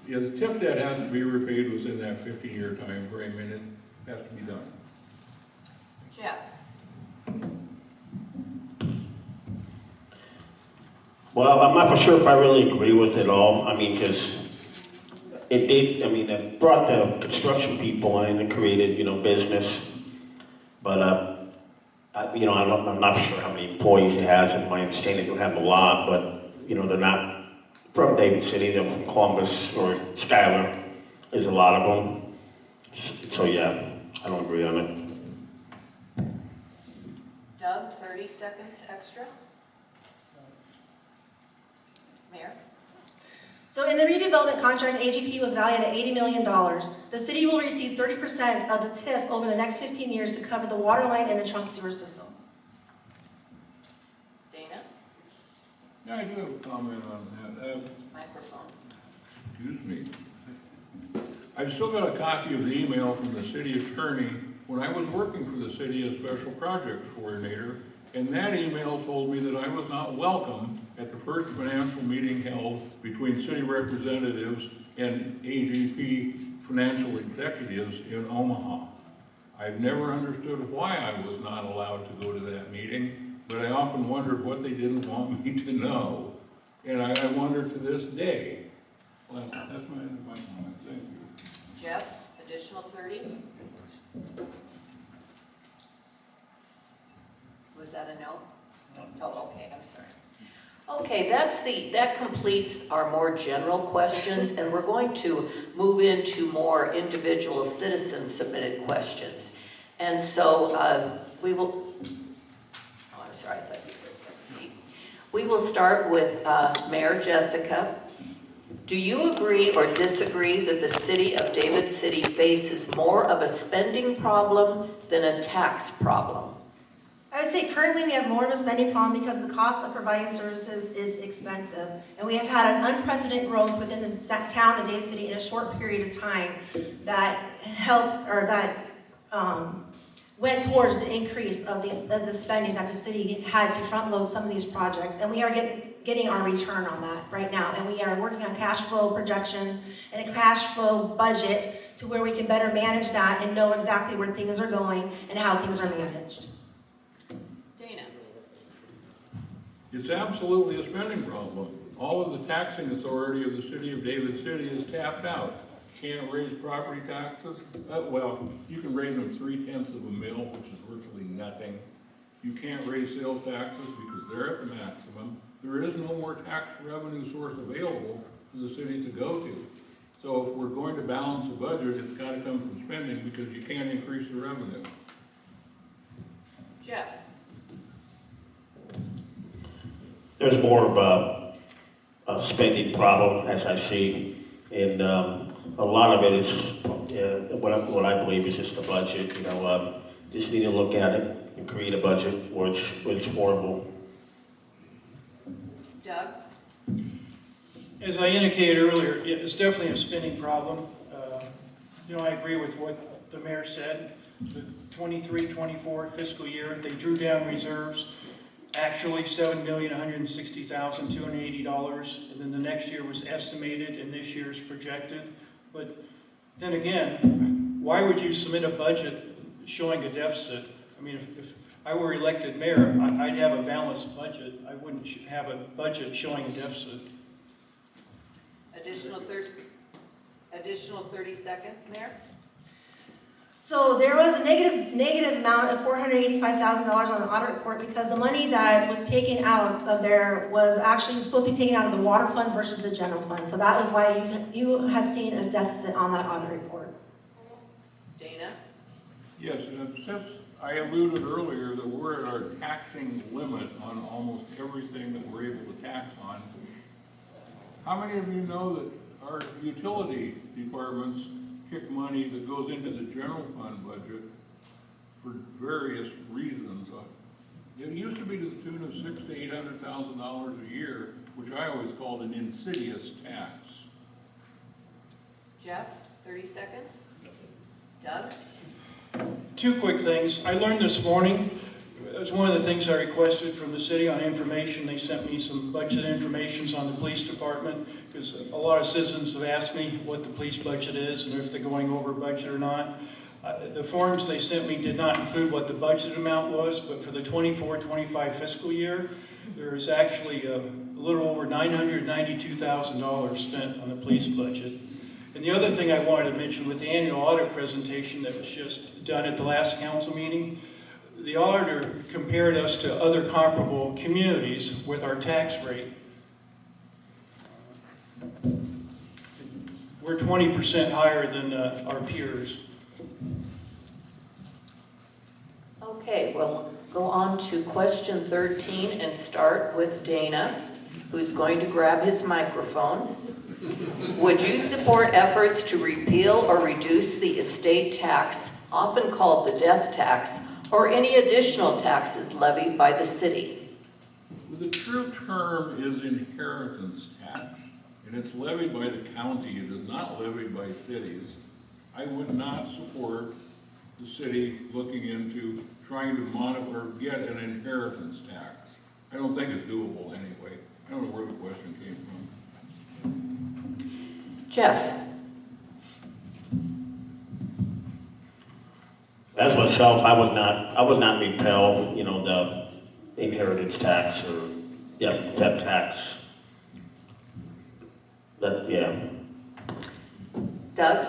Yeah, the TIF debt has to be repaid within that 15-year time frame, and it has to be done. Jeff? Well, I'm not for sure if I really agree with it all. I mean, because it did, I mean, it brought the construction people in and created, business. But, I'm not sure how many employees it has, and my understanding they don't have a lot, but, they're not from David City, they're from Columbus or Schuyler. There's a lot of them. So, yeah, I don't agree on it. Doug, 30 seconds extra. Mayor? So in the redevelopment contract, AGP was valued at $80 million. The city will receive 30% of the TIF over the next 15 years to cover the water line and the trunk sewer system. Dana? Yeah, I do have a comment on that. Microphone. Excuse me. I've still got a copy of the email from the city attorney when I was working for the city as special projects coordinator, and that email told me that I was not welcome at the first financial meeting held between city representatives and AGP financial executives in Omaha. I've never understood why I was not allowed to go to that meeting, but I often wondered what they didn't want me to know. And I wonder to this day. Well, that's my comment. Thank you. Jeff, additional 30? Was that a no? Oh, okay, I'm sorry. Okay, that completes our more general questions, and we're going to move into more individual citizen submitted questions. And so we will, oh, I'm sorry, I thought you said 17. We will start with Mayor Jessica. Do you agree or disagree that the city of David City faces more of a spending problem than a tax problem? I would say currently we have more of a spending problem because the cost of providing services is expensive. And we have had an unprecedented growth within the town of David City in a short period of time that helped, or that went towards the increase of the spending that the city had to front load some of these projects. And we are getting our return on that right now. And we are working on cash flow projections and a cash flow budget to where we can better manage that and know exactly where things are going and how things are managed. It's absolutely a spending problem. All of the taxing authority of the city of David City is tapped out. Can't raise property taxes. Well, you can raise them 0.3 of a mil, which is virtually nothing. You can't raise sales taxes because they're at the maximum. There is no more tax revenue source available for the city to go to. So if we're going to balance the budget, it's got to come from spending because you can't increase the revenue. Jeff? There's more of a spending problem, as I see, and a lot of it is what I believe is just the budget. Just need to look at it and create a budget where it's horrible. Doug? As I indicated earlier, it's definitely a spending problem. I agree with what the mayor said. The 23-24 fiscal year, they drew down reserves. Actually, $7,160,280, and then the next year was estimated, and this year's projected. But then again, why would you submit a budget showing a deficit? I mean, if I were elected mayor, I'd have a balanced budget. I wouldn't have a budget showing a deficit. Additional 30 seconds, Mayor? So there was a negative amount of $485,000 on the audit report because the money that was taken out of there was actually supposed to be taken out of the water fund versus the general fund. So that is why you have seen a deficit on that audit report. Dana? Yes, and since I alluded earlier that we're at our taxing limit on almost everything that we're able to tax on, how many of you know that our utility departments kick money that goes into the general fund budget for various reasons? It used to be to the tune of $600,000 to $800,000 a year, which I always called an insidious tax. Jeff, 30 seconds. Doug? Two quick things. I learned this morning, it was one of the things I requested from the city on information. They sent me some budget information on the police department because a lot of citizens have asked me what the police budget is and if they're going over budget or not. The forms they sent me did not include what the budget amount was, but for the 24-25 fiscal year, there is actually a little over $992,000 spent on the police budget. And the other thing I wanted to mention with the annual audit presentation that was just done at the last council meeting, the auditor compared us to other comparable communities with our tax rate. We're 20% higher than our peers. Okay, we'll go on to question 13 and start with Dana, who's going to grab his microphone. Would you support efforts to repeal or reduce the estate tax, often called the death tax, or any additional taxes levied by the city? The true term is inheritance tax, and it's levied by the county. It is not levied by cities. I would not support the city looking into trying to modify or get an inheritance tax. I don't think it's doable anyway. I don't know where the question came from. Jeff? As myself, I would not repel, the inheritance tax or, that tax. Doug?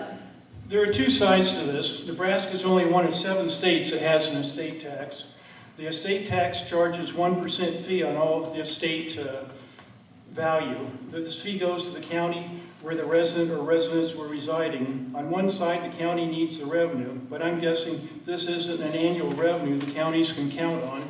There are two sides to this. Nebraska is only one of 7 states that has an estate tax. The estate tax charges 1% fee on all of the estate value. This fee goes to the county where the resident or residents were residing. On one side, the county needs the revenue, but I'm guessing this isn't an annual revenue the counties can count on,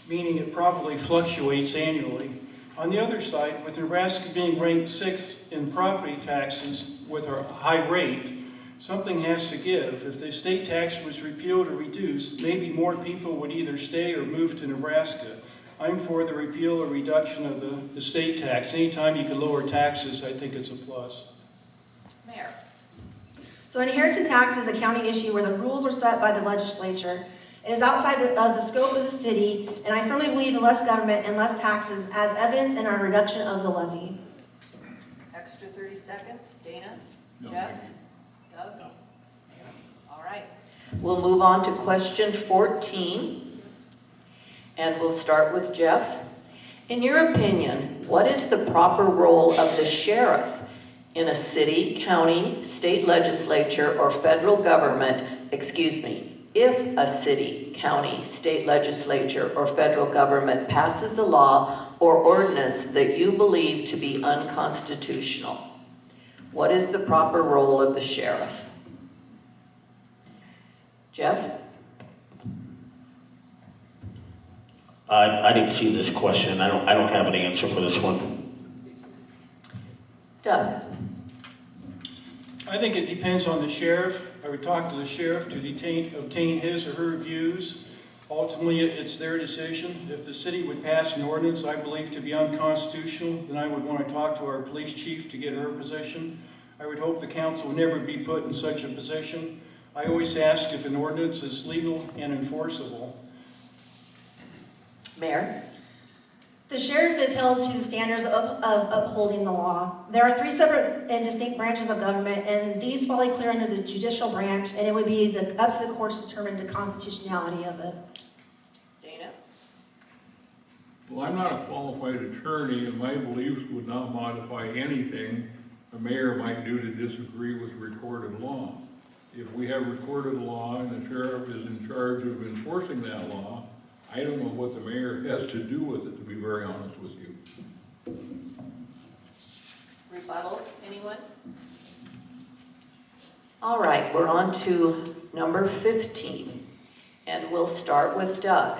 meaning it probably fluctuates annually. On the other side, with Nebraska being ranked 6th in property taxes with a high rate, something has to give. If the estate tax was repealed or reduced, maybe more people would either stay or move to Nebraska. I'm for the repeal or reduction of the estate tax. Anytime you can lower taxes, I think it's a plus. Mayor? So inheritance tax is a county issue where the rules are set by the legislature. It is outside of the scope of the city, and I firmly believe in less government and less taxes as evidenced in our reduction of the levy. Extra 30 seconds. Dana? No, Jeff? thank you. Doug? All right. We'll move on to question 14. And we'll start with Jeff. In your opinion, what is the proper role of the sheriff in a city, county, state legislature, or federal government, if a city, county, state legislature, or federal government passes a law or ordinance that you believe to be unconstitutional? What is the proper role of the sheriff? Jeff? I didn't see this question. I don't have an answer for this one. Doug? I think it depends on the sheriff. I would talk to the sheriff to obtain his or her views. Ultimately, it's their decision. If the city would pass an ordinance I believe to be unconstitutional, then I would want to talk to our police chief to get her position. I would hope the council will never be put in such a position. I always ask if an ordinance is legal and enforceable. Mayor? The sheriff is held to the standards of upholding the law. There are 3 separate and distinct branches of government, and these fall clear under the judicial branch, and it would be up to the courts to determine the constitutionality of it. Dana? Well, I'm not a qualified attorney, and my beliefs would not modify anything a mayor might do to disagree with recorded law. if we have recorded law and the sheriff is in charge of enforcing that law, I don't know what the mayor has to do with it, to be very honest with you. Rebuttal, anyone? All right, we're on to number 15, and we'll start with Doug.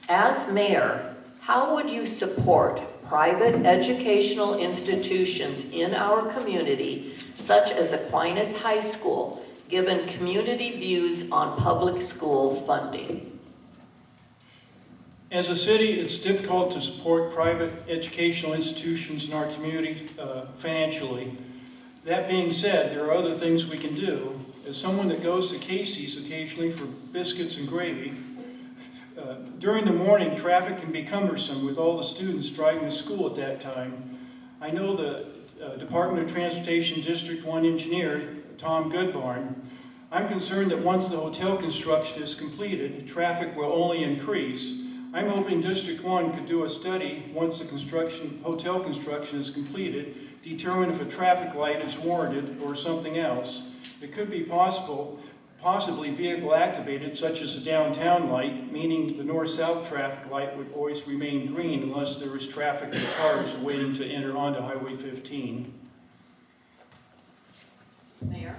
As mayor, how would you support private educational institutions in our community, such as Aquinas High School, given community views on public school funding? As a city, it's difficult to support private educational institutions in our community financially. That being said, there are other things we can do. As someone that goes to Casey's occasionally for biscuits and gravy, during the morning, traffic can be cumbersome with all the students driving to school at that time. I know the Department of Transportation District 1 engineer, Tom Goodbarn. I'm concerned that once the hotel construction is completed, traffic will only increase. I'm hoping District 1 could do a study once the hotel construction is completed, determine if a traffic light is warranted or something else. It could be possibly vehicle activated, such as a downtown light, meaning the north-south traffic light would always remain green unless there was traffic of cars waiting to enter onto Highway 15. Mayor?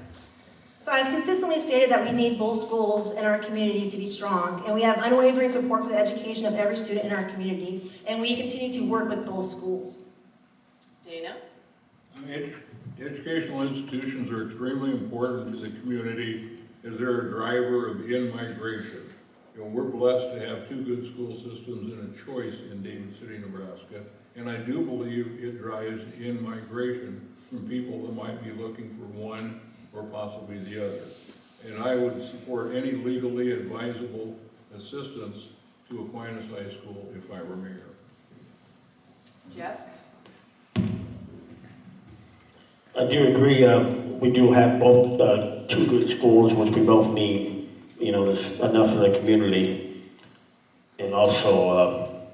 So I've consistently stated that we need both schools in our community to be strong, and we have unwavering support for the education of every student in our community, and we continue to work with both schools. Dana? Educational institutions are extremely important to the community as they're a driver of in-migration. You know, we're blessed to have two good school systems and a choice in David City, Nebraska, and I do believe it drives in-migration from people that might be looking for one or possibly the other. And I would support any legally advisable assistance to Aquinas High School if I were mayor. Jeff? I do agree, we do have both, two good schools, which we both need. You know, there's enough in the community. And also,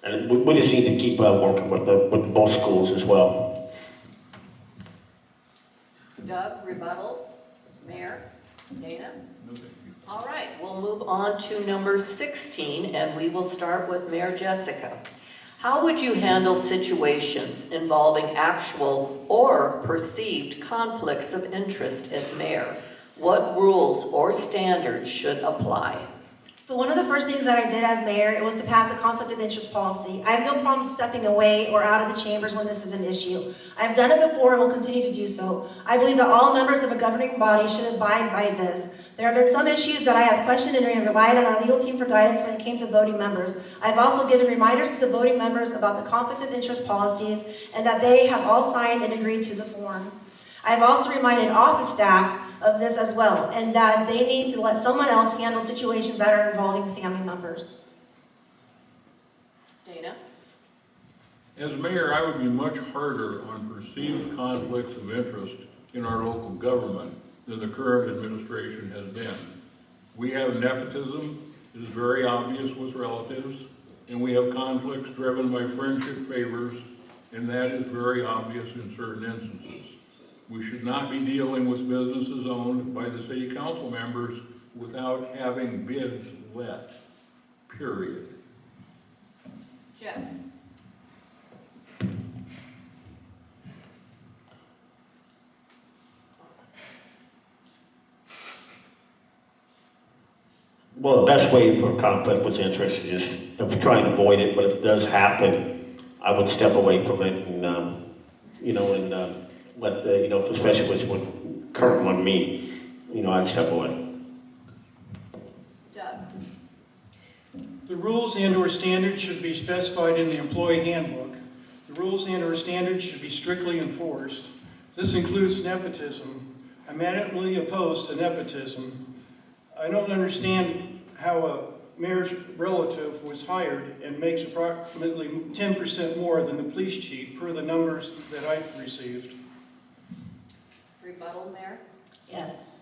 and we just need to keep working with both schools as well. Doug, rebuttal? Mayor? Dana? All right, we'll move on to number 16, and we will start with Mayor Jessica. How would you handle situations involving actual or perceived conflicts of interest as mayor? What rules or standards should apply? So one of the first things that I did as mayor was to pass a conflict of interest policy. I have no problem stepping away or out of the chambers when this is an issue. I've done it before and will continue to do so. I believe that all members of a governing body should abide by this. There have been some issues that I have questioned and relied on our legal team for guidance when it came to voting members. I've also given reminders to the voting members about the conflict of interest policies and that they have all signed and agreed to the form. I've also reminded office staff of this as well, and that they need to let someone else handle situations that are involving family members. Dana? As mayor, I would be much harder on perceived conflicts of interest in our local government than the current administration has been. We have nepotism, it is very obvious with relatives, and we have conflicts driven by friendship favors, and that is very obvious in certain instances. We should not be dealing with businesses owned by the city council members without having bids let, period. Jeff? Well, the best way for conflict with interest is just try and avoid it, but if it does happen, I would step away from it and, let the, especially with current one me, I'd step away. Doug? The rules and/or standards should be specified in the employee handbook. The rules and/or standards should be strictly enforced. This includes nepotism. I'm adamantly opposed to nepotism. I don't understand how a mayor's relative was hired and makes approximately 10% more than the police chief per the numbers that I've received. Rebuttal, Mayor? Yes.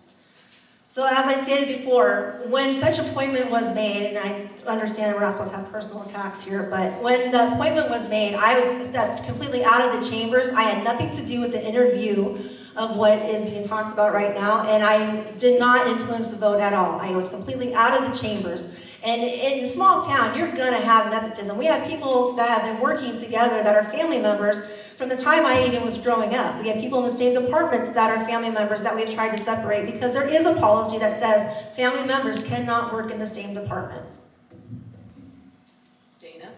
So as I stated before, when such appointment was made, and I understand we're not supposed to have personal attacks here, but when the appointment was made, I was stepped completely out of the chambers. I had nothing to do with the interview of what is being talked about right now, and I did not influence the vote at all. I was completely out of the chambers. And in a small town, you're gonna have nepotism. We have people that have been working together that are family members from the time I even was growing up. We have people in the same departments that are family members that we've tried to separate because there is a policy that says family members cannot work in the same department. Dana?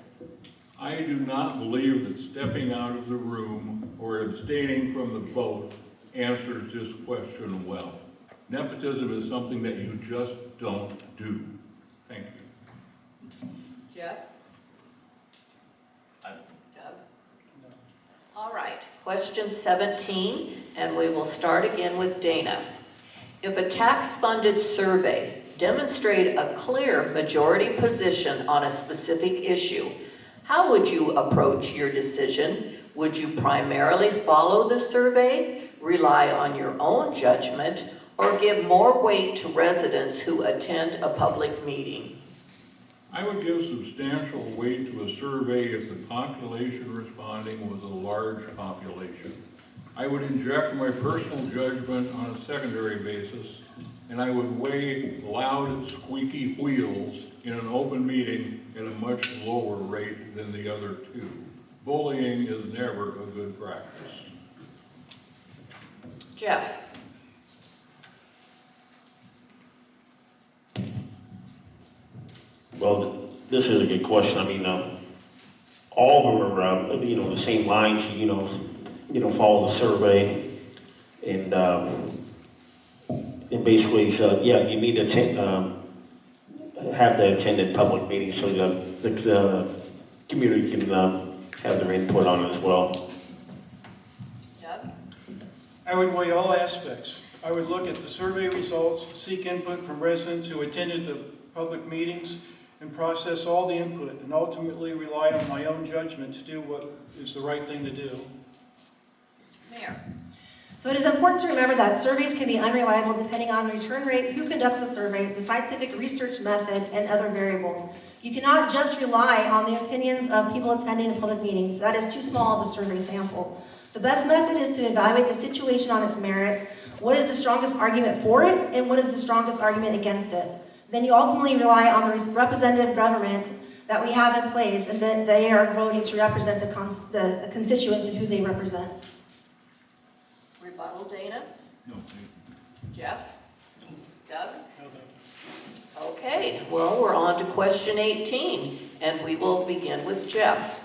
I do not believe that stepping out of the room or abstaining from the vote answers this question well. Nepotism is something that you just don't do. Thank you. Jeff? I- Doug? All right, question 17, and we will start again with Dana. If a tax-funded survey demonstrated a clear majority position on a specific issue, how would you approach your decision? Would you primarily follow the survey, rely on your own judgment, or give more weight to residents who attend a public meeting? I would give substantial weight to a survey if the population responding was a large population. I would inject my personal judgment on a secondary basis, and I would weigh loud and squeaky wheels in an open meeting at a much lower rate than the other two. Bullying is never a good practice. Jeff? Well, this is a good question. I mean, all of them are, the same lines, follow the survey. And it basically says, yeah, you need to have the attended public meeting so the community can have their input on it as well. Doug? I would weigh all aspects. I would look at the survey results, seek input from residents who attended the public meetings, and process all the input, and ultimately rely on my own judgment to do what is the right thing to do. Mayor? So it is important to remember that surveys can be unreliable depending on the return rate, who conducts the survey, the scientific research method, and other variables. You cannot just rely on the opinions of people attending public meetings. That is too small of a survey sample. The best method is to evaluate the situation on its merits. What is the strongest argument for it, and what is the strongest argument against it? Then you ultimately rely on the representative government that we have in place, and then they are voting to represent the constituents and who they represent. Rebuttal, Dana? No, Jeff? Doug? No, Doug. Okay, well, we're on to question 18, and we will begin with Jeff.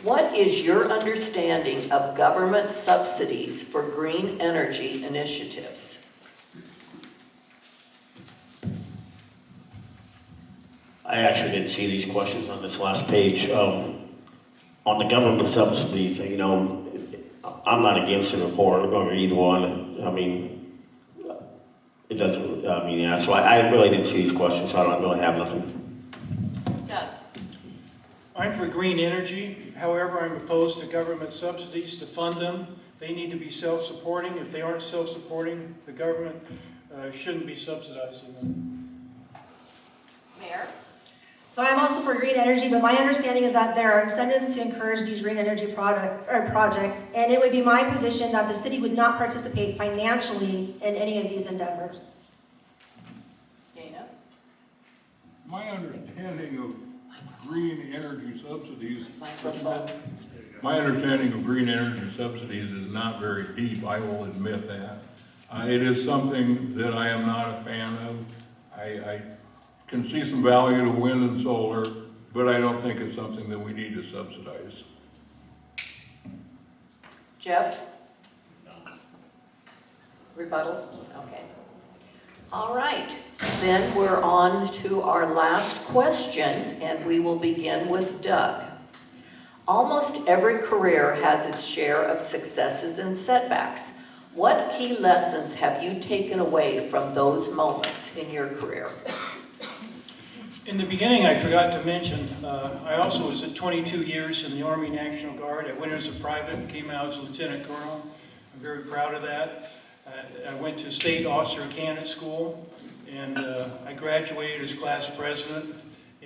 What is your understanding of government subsidies for green energy initiatives? I actually didn't see these questions on this last page. On the government subsidies, I'm not against it or for it, or either one. I mean, it doesn't, yeah, so I really didn't see these questions, so I don't really have nothing. Doug? I'm for green energy. However, I'm opposed to government subsidies to fund them. They need to be self-supporting. If they aren't self-supporting, the government shouldn't be subsidizing them. Mayor? So I'm also for green energy, but my understanding is that there are incentives to encourage these green energy projects, and it would be my position that the city would not participate financially in any of these endeavors. Dana? My understanding of green energy subsidies, Microphone. my understanding of green energy subsidies is not very deep, I will admit that. It is something that I am not a fan of. I can see some value to wind and solar, but I don't think it's something that we need to subsidize. Jeff? Rebuttal? Okay. All right, then we're on to our last question, and we will begin with Doug. Almost every career has its share of successes and setbacks. What key lessons have you taken away from those moments in your career? In the beginning, I forgot to mention, I also was at 22 years in the Army National Guard. I went as a private, came out as a lieutenant colonel. I'm very proud of that. I went to State Officer Candidate School, and I graduated as class president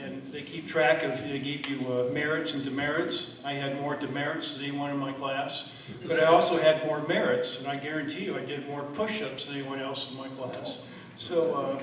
And they keep track of, they give you merits and demerits. I had more demerits than anyone in my class, but I also had more merits, and I guarantee you I did more push-ups than anyone else in my class. So,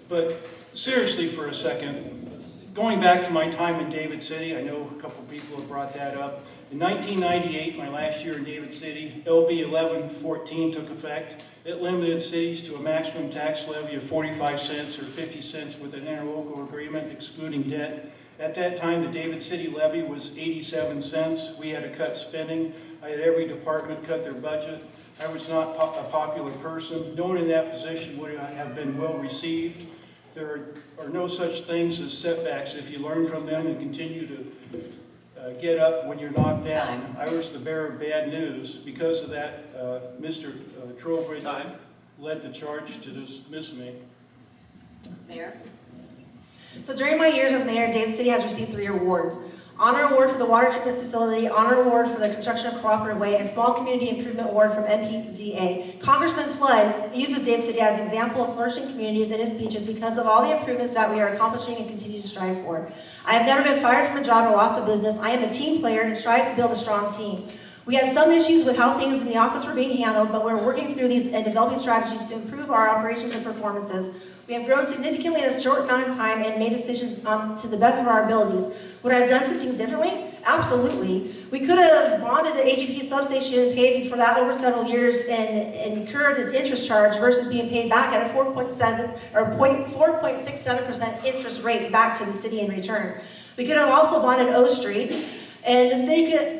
but seriously for a second, going back to my time in David City, I know a couple people have brought that up. In 1998, my last year in David City, LB 1114 took effect. It limited cities to a maximum tax levy of 45 cents or 50 cents with an interlocal agreement excluding debt. At that time, the David City levy was 87 cents. We had to cut spending. I had every department cut their budget. I was not a popular person. No one in that position would have been well received. There are no such things as setbacks if you learn from them and continue to get up when you're knocked down. I was the bearer of bad news. Because of that, Mr. Trowbridge led the charge to dismiss me. Mayor? So during my years as mayor, David City has received 3 awards. Honor Award for the Water Treatment Facility, Honor Award for the Construction of Cooperative Way, and Small Community Improvement Award from MPZA. Congressman Flood uses David City as an example of flourishing communities in his speeches because of all the improvements that we are accomplishing and continue to strive for. I have never been fired from a job or lost a business. I am a team player and strive to build a strong team. We had some issues with how things in the office were being handled, but we're working through these and developing strategies to improve our operations and performances. We have grown significantly in a short amount of time and made decisions to the best of our abilities. Would I have done some things differently? Absolutely. We could have bonded the AGP substation and paid for that over several years and incurred an interest charge versus being paid back at a 4.67% interest rate back to the city in return. We could have also bonded O Street, and the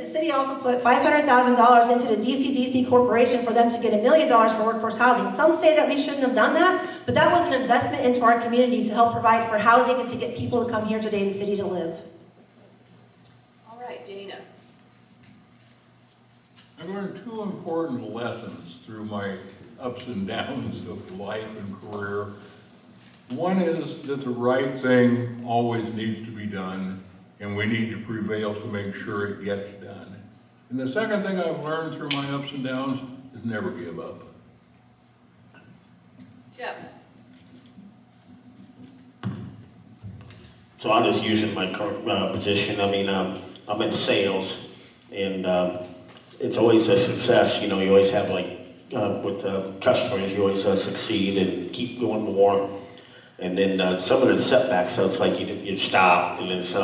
city also put $500,000 into the DC Corporation for them to get $1 million for workforce housing. Some say that we shouldn't have done that, but that was an investment into our community to help provide for housing and to get people to come here to David City to live. All right, Dana. I learned 2 important lessons through my ups and downs of life and career. One is that the right thing always needs to be done, and we need to prevail to make sure it gets done. And the second thing I've learned through my ups and downs is never give up. Jeff? So I'll just use it in my current position. I mean, I'm in sales, and it's always a success. You know, you always have with customers, you always succeed and keep going more. And then some of the setbacks, so it's like you stop, and it's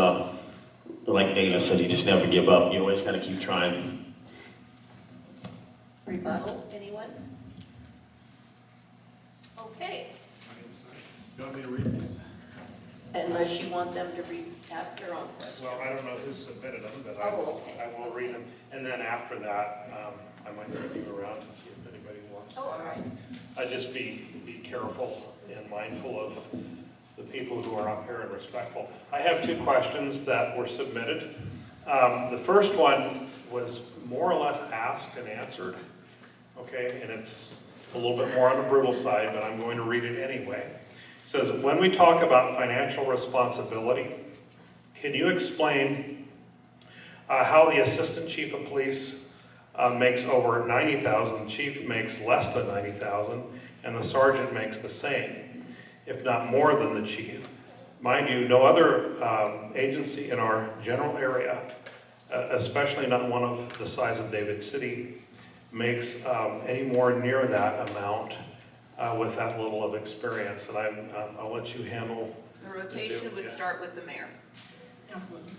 like Dana said, you just never give up. You always got to keep trying. Rebuttal, anyone? Okay, You want me to read these? unless you want them to ask their own question. Well, I don't know who submitted them, but Oh, okay. I will read them. And then after that, I might send you around to see if anybody wants to Oh, all ask. right. I'd just be careful and mindful of the people who are up here and respectful. I have 2 questions that were submitted. The first one was more or less asked and answered, okay? And it's a little bit more on the brutal side, but I'm going to read it anyway. It says, when we talk about financial responsibility, can you explain how the assistant chief of police makes over $90,000, the chief makes less than $90,000, and the sergeant makes the same, if not more than the chief? Mind you, no other agency in our general area, especially not one of the size of David City, makes any more near that amount with that little of experience. And I'll let you handle. The rotation would start with the mayor. Absolutely.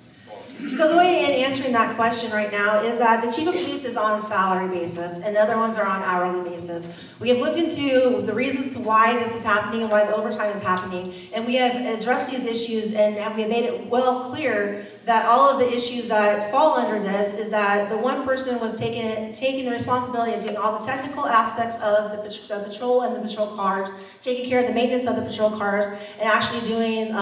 So the way in answering that question right now is that the chief of police is on a salary basis and the other ones are on hourly basis. We have looked into the reasons to why this is happening and why the overtime is happening, and we have addressed these issues and we have made it well clear that all of the issues that fall under this is that the one person was taking the responsibility of doing all the technical aspects of the patrol and the patrol cars, taking care of the maintenance of the patrol cars, and actually doing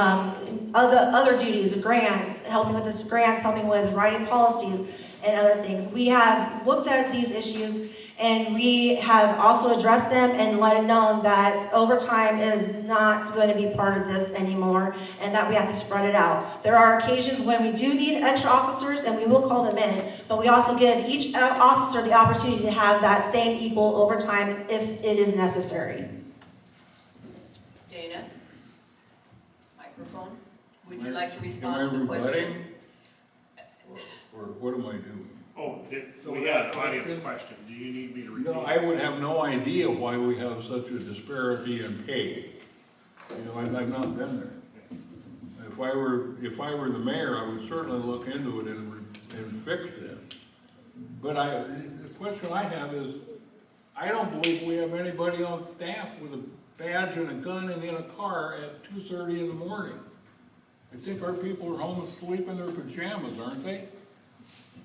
other duties, grants, helping with helping with writing policies and other things. We have looked at these issues and we have also addressed them and let it known that overtime is not going to be part of this anymore and that we have to spread it out. There are occasions when we do need extra officers and we will call them in, but we also give each officer the opportunity to have that same equal overtime if it is necessary. Dana? Microphone? Would you like to Am I respond to the question? rebutting? Or what am I doing? Oh, we had an audience question. Do you need me to repeat? No, I would have no idea why we have such a disparity in pay. You know, I've not been there. If I were the mayor, I would certainly look into it and fix this. But the question I have is, I don't believe we have anybody on staff with a badge and a gun and in a car at 2:30 in the morning. I think our people are home asleep in their pajamas, aren't they?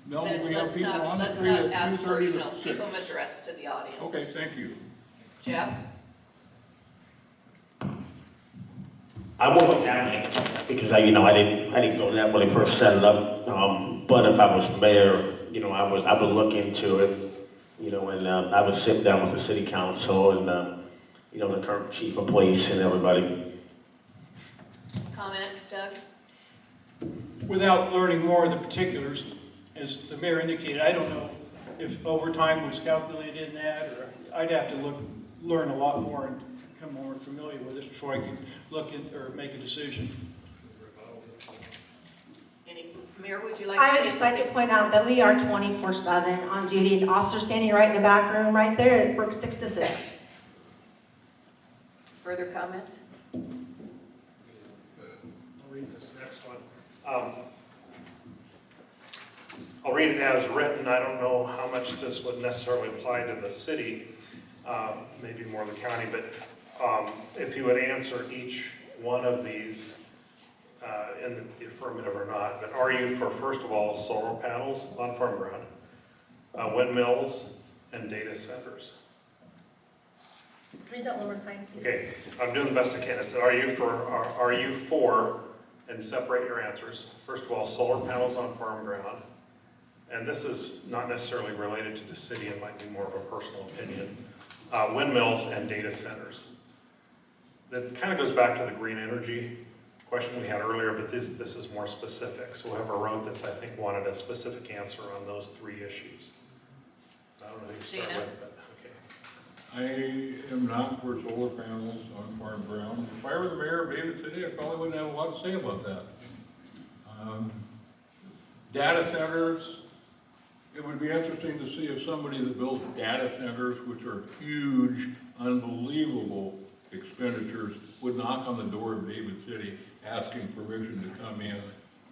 No, we have people on the street Let's not at ask 2:30 personal, to keep 6. them addressed to the audience. Okay, thank you. Jeff? I won't look that way, because I didn't go that when they first set it up. But if I was mayor, I would look into it, and I would sit down with the city council and, the current chief of police and everybody. Comment, Doug? Without learning more of the particulars, as the mayor indicated, I don't know if overtime was calculated in that, or I'd have to learn a lot more and become more familiar with it before I could look in or make a decision. Mayor, would you like to I would say just like to something? point out that we are 24/7 on duty. An officer standing right in the back room right there, it works 6 to 6. Further comments? I'll read this next one. I'll read it as written. I don't know how much this would necessarily apply to the city, maybe more the county, but if you would answer each one of these in the affirmative or not. But are you for, first of all, solar panels on farm ground, windmills, and data centers? Read that one more time, please. Okay, I'm doing the best I can. It said, are you for, and separate your answers. First of all, solar panels on farm ground. And this is not necessarily related to the city, it might be more of a personal opinion. Windmills and data centers. That kind of goes back to the green energy question we had earlier, but this is more specific. So whoever wrote this, I think, wanted a specific answer on those 3 issues. I don't know who to start Dana? with, but okay. I am not for solar panels on farm ground. If I were the mayor of David City, I probably wouldn't have a lot to say about that. Data centers, it would be interesting to see if somebody that builds data centers, which are huge, unbelievable expenditures, would knock on the door of David City asking permission to come in.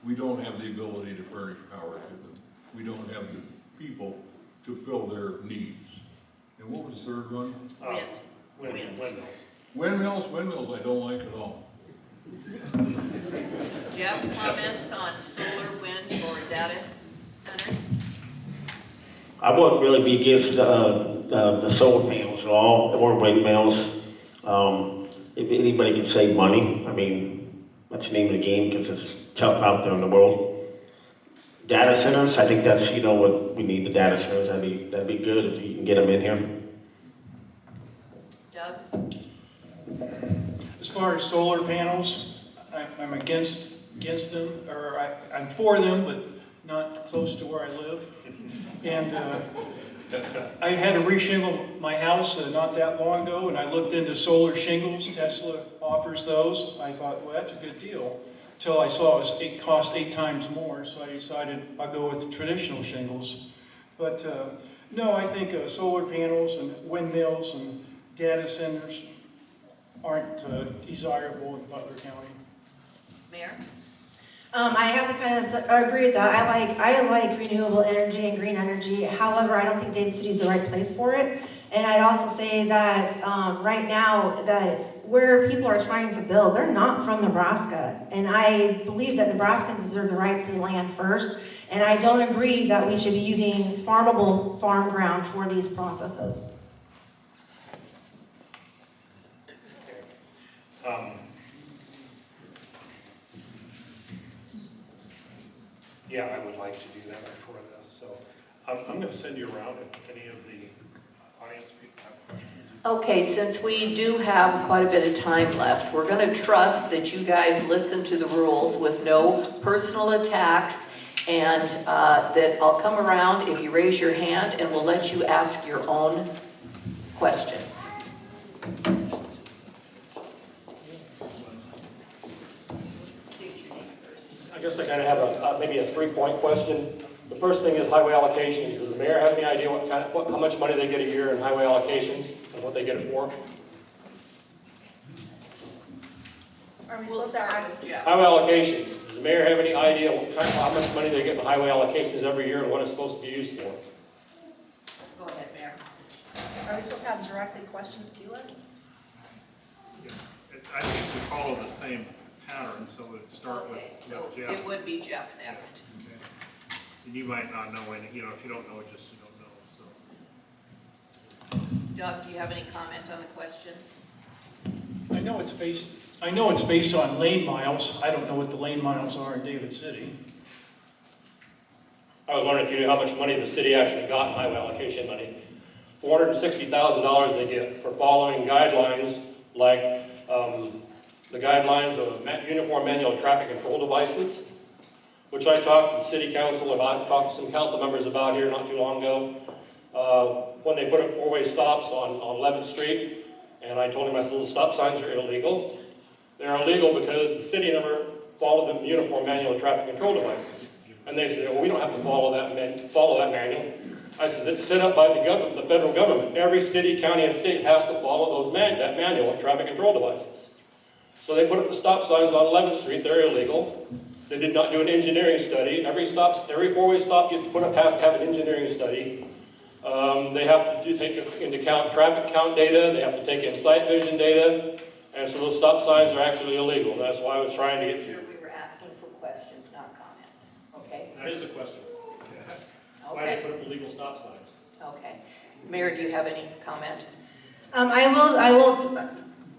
We don't have the ability to furnish power to them. We don't have the people to fill their needs. And what was the third one? Windmills. Windmills I don't like at all. Jeff, comments on solar, wind, or data centers? I wouldn't really be against the solar panels at all, or windmills. If anybody can save money, I mean, that's the name of the game, because it's tough out there in the world. Data centers, I think that's, what we need, the data centers. That'd be good if you can get them in here. Doug? As far as solar panels, I'm against them, or I'm for them, but not close to where I live. And I had to reshingle my house not that long ago, and I looked into solar shingles. Tesla offers those. I thought, well, that's a good deal. Until I saw it cost 8 times more, so I decided I'll go with traditional shingles. But no, I think solar panels and windmills and data centers aren't desirable in Butler County. Mayor? I have to kind of agree with that. I like renewable energy and green energy. However, I don't think David City is the right place for it. And I'd also say that right now, that where people are trying to build, they're not from Nebraska. And I believe that Nebraskans deserve the right to the land first. And I don't agree that we should be using farmable farm ground for these processes. Yeah, I would like to do that before this. So I'm going to send you around if any of the audience people have questions. Okay, since we do have quite a bit of time left, we're going to trust that you guys listen to the rules with no personal attacks, and that I'll come around if you raise your hand and we'll let you ask your own question. State your name. I guess I kind of have maybe a three-point question. The first thing is highway allocations. Does the mayor have any idea how much money they get a year in highway allocations and what they get it for? Are we We'll supposed to start ask? with Jeff. Highway allocations. Does the mayor have any idea how much money they get in highway allocations every year and what it's supposed to be used for? Go ahead, Mayor. Are we supposed to have directed questions to us? I think we follow the same pattern, so we'd start with Okay, so Jeff. it would be Jeff next. Okay. And you might not know any, if you don't know, just you don't know, so. Doug, do you have any comment on the question? I know it's based on lane miles. I don't know what the lane miles are in David City. I was wondering if you knew how much money the city actually got in highway allocation money. $460,000 they get for following guidelines like the guidelines of uniform manual traffic control devices, which I talked to the city council about, talked to some council members about here not too long ago, when they put up four-way stops on 11th Street, and I told him, I said, those stop signs are illegal. They're illegal because the city never followed the uniform manual traffic control devices. And they said, well, we don't have to follow that manual. I said, it's set up by the federal government. Every city, county, and state has to follow that manual of traffic control devices. So they put up the stop signs on 11th Street. They're illegal. They did not do an engineering study. Every four-way stop gets put up has to have an engineering study. They have to take into account traffic count data. They have to take in sight vision data. And so those stop signs are actually illegal. That's why I was trying to get Here we were asking for questions, not comments. Okay? That is a question. Why Okay. they put up illegal stop signs? Okay. Mayor, do you have any comment? I will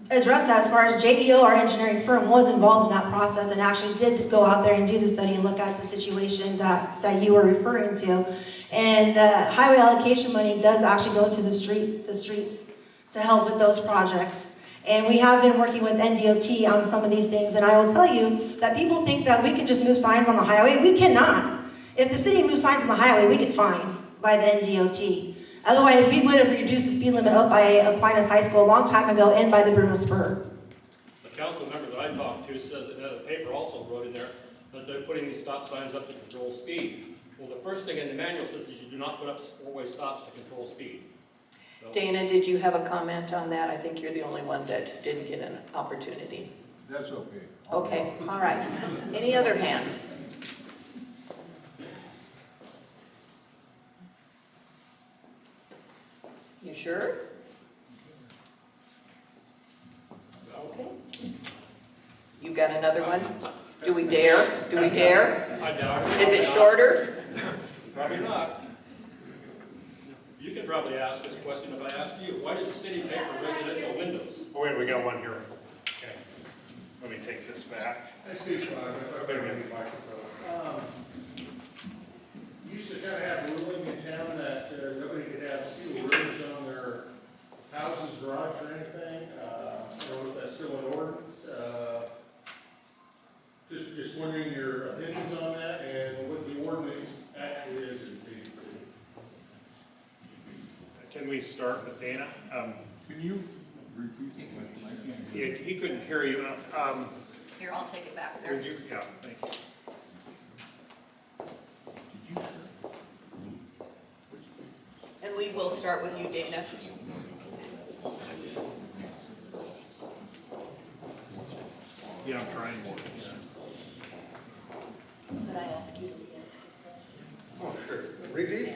address that as far as JDO, our engineering firm, was involved in that process and actually did go out there and do the study and look at the situation that you were referring to. And the highway allocation money does actually go to the streets to help with those projects. And we have been working with NDOT on some of these things, and I will tell you that people think that we can just move signs on the highway. We cannot. If the city moves signs on the highway, we get fined by the NDOT. Otherwise, we would have reduced the speed limit up by Aquinas High School a long time ago and by the Bruno Spur. The council member that I talked to says that the paper also wrote in there that they're putting these stop signs up to control speed. Well, the first thing in the manual says is you do not put up four-way stops to control speed. So, Dana, did you have a comment on that? I think you're the only one that didn't get an opportunity. That's okay. Okay, all right. Any other hands? You sure? Okay. You got another one? Do we dare? Do we dare? I doubt Is it shorter? Probably not. You can probably ask this question if I ask you. Why does the city pay for residential windows? Oh, wait, we got one here. Okay. Let me take this back. Used to kind of have a ruling in town that nobody could have steel roofs on their houses, garage, or anything. I don't know if that's still an ordinance. Just wondering your opinions on that and what the ordinance actually is in David City. Can we start with Dana? Can you repeat the question? I can't hear you. He couldn't hear you. Here, I'll take it back there. Would you? Yeah, thank you. And we will start with you, Dana. Yeah, I'm trying more. Could I ask you to Oh, sure. Repeat?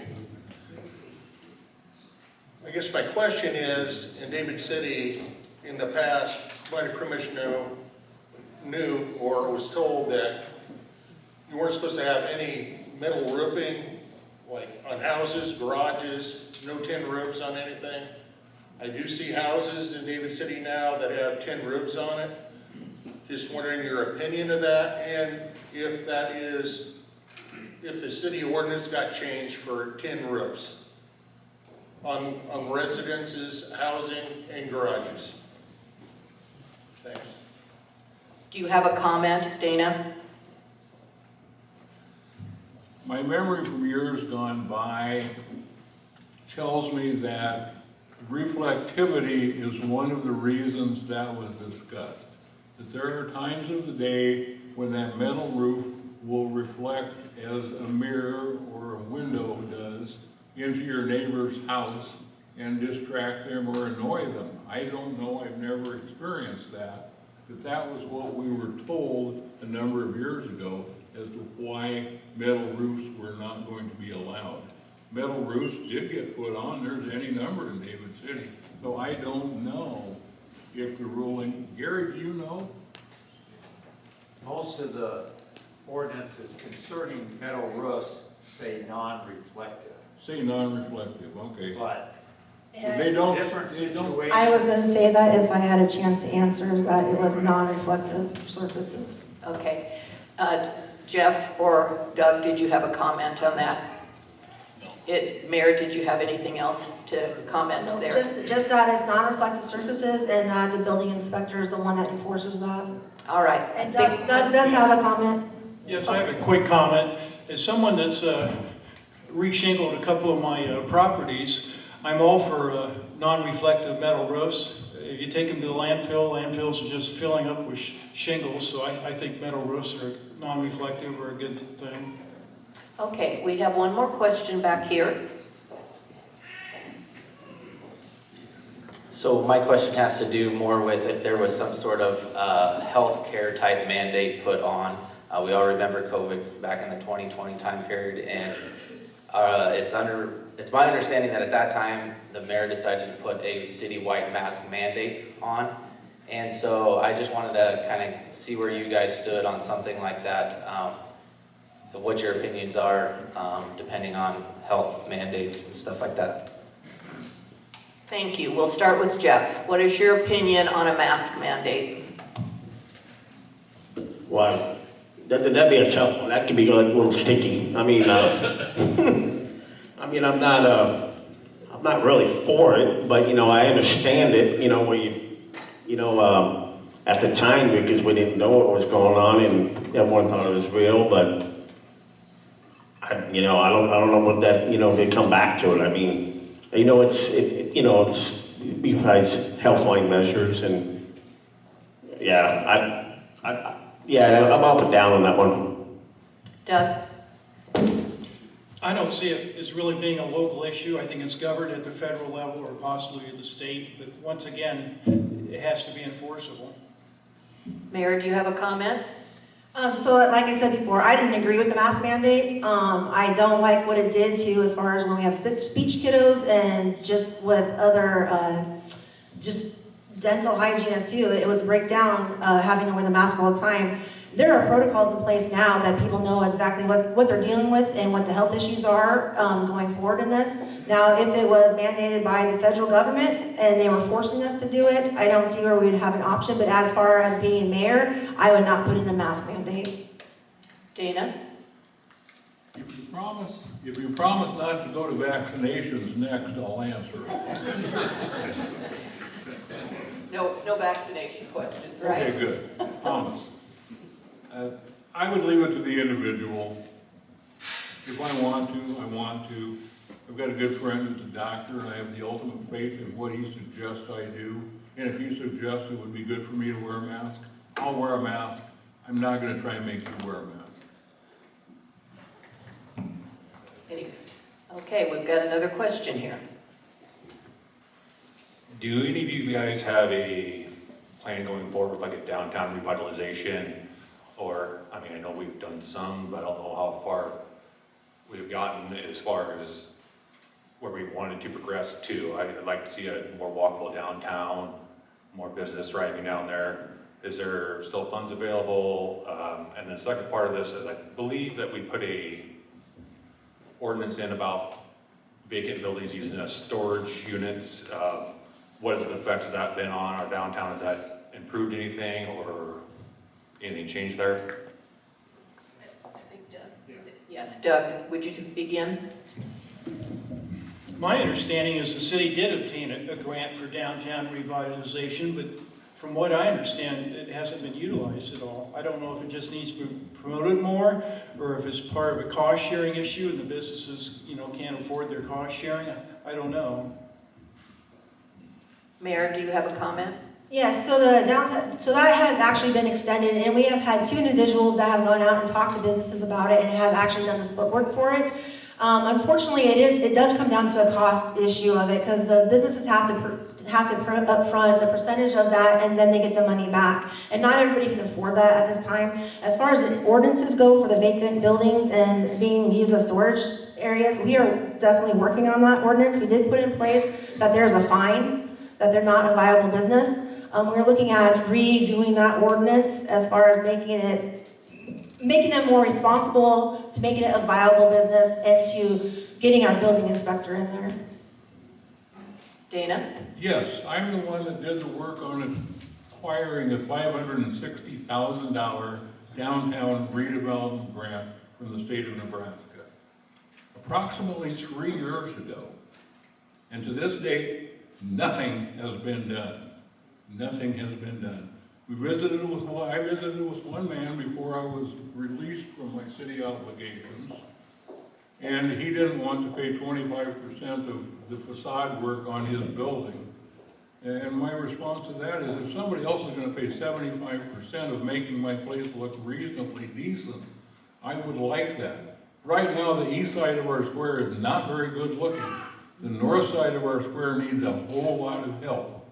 I guess my question is, in David City, in the past, planning commission knew or was told that you weren't supposed to have any metal roofing, like on houses, garages, no tin roofs on anything. I do see houses in David City now that have tin roofs on it. Just wondering your opinion of that, and if that is, if the city ordinance got changed for tin roofs on residences, housing, and garages. Thanks. Do you have a comment, Dana? My memory from years gone by tells me that reflectivity is one of the reasons that was discussed. That there are times of the day when that metal roof will reflect as a mirror or a window does into your neighbor's house and distract them or annoy them. I don't know, I've never experienced that, but that was what we were told a number of years ago as to why metal roofs were not going to be allowed. Metal roofs did get put on, there's any number in David City, so I don't know if the ruling, Gary, do you know? Most of the ordinances concerning metal roofs say non-reflective, Say non-reflective, okay. but They don't, different they don't, situations. I was gonna say that if I had a chance to answer, is that it was non-reflective surfaces. Okay. Jeff or Doug, did you have a comment on that? Mayor, did you have anything else to comment No, there? just that it's non-reflective surfaces and that the building inspector is the one that enforces that. All right. And Doug does have a comment. Yes, I have a quick comment. As someone that's re-shingled a couple of my properties, I'm all for non-reflective metal roofs. If you take them to the landfills are just filling up with shingles, so I think metal roofs are non-reflective are a good thing. Okay, we have one more question back here. So my question has to do more with if there was some sort of healthcare type mandate put on. We all remember COVID back in the 2020 time period, and it's my understanding that at that time the mayor decided to put a citywide mask mandate on. And so I just wanted to kind of see where you guys stood on something like that, what your opinions are, depending on health mandates and stuff like that. Thank you. We'll start with Jeff. What is your opinion on a mask mandate? Well, that'd be a tough one. That could be like a little sticky. I mean, I'm not really for it, but I understand it. At the time, because we didn't know what was going on and everyone thought it was real, but I don't know what that, they come back to it. I mean, it's besides health-line measures and yeah, I'm up and down on that one. Doug? I don't see it as really being a local issue. I think it's governed at the federal level or possibly at the state, but once again, it has to be enforceable. Mayor, do you have a comment? So like I said before, I didn't agree with the mask mandate. I don't like what it did to as far as when we have speech kiddos and just with other, just dental hygienists too. It was breakdown having to wear the mask all the time. There are protocols in place now that people know exactly what they're dealing with and what the health issues are going forward in this. Now, if it was mandated by the federal government and they were forcing us to do it, I don't see where we would have an option. But as far as being mayor, I would not put in a mask mandate. Dana? If you promise not to go to vaccinations next, I'll answer. No vaccination questions, right? Okay, good. Promise. I would leave it to the individual. If I want to, I want to. I've got a good friend who's a doctor, and I have the ultimate faith in what he suggests I do. And if he suggests it would be good for me to wear a mask, I'll wear a mask. I'm not going to try and make you wear a mask. Okay, we've got another question here. Do any of you guys have a plan going forward with like a downtown revitalization? Or, I mean, I know we've done some, but I don't know how far we've gotten as far as where we wanted to progress to. I'd like to see a more walkable downtown, more business thriving down there. Is there still funds available? And then second part of this is I believe that we put a ordinance in about vacant buildings using as storage units. What has the effects of that been on our downtown? Has that improved anything or anything changed there? I think Doug. Yes, Doug, would you begin? My understanding is the city did obtain a grant for downtown revitalization, but from what I understand, it hasn't been utilized at all. I don't know if it just needs to be promoted more, or if it's part of a cost-sharing issue and the businesses, can't afford their cost-sharing. I don't know. Mayor, do you have a comment? Yes, so the downtown, so that has actually been extended, and we have had 2 individuals that have gone out and talked to businesses about it and have actually done the footwork for it. Unfortunately, it does come down to a cost issue of it, because the businesses have to put up front a percentage of that, and then they get the money back. And not everybody can afford that at this time. As far as the ordinances go for the vacant buildings and being used as storage areas, we are definitely working on that ordinance. We did put in place that there's a fine, that they're not a viable business. We're looking at redoing that ordinance as far as making them more responsible, to making it a viable business, and to getting our building inspector in there. Dana? Yes, I'm the one that did the work on acquiring a $560,000 downtown redevelopment grant from the state of Nebraska, approximately 3 years ago. And to this date, nothing has been done. Nothing has been done. I visited with one man before I was released from my city obligations, and he didn't want to pay 25% of the facade work on his building. And my response to that is, if somebody else is going to pay 75% of making my place look reasonably decent, I would like that. Right now, the east side of our square is not very good looking. The north side of our square needs a whole lot of help.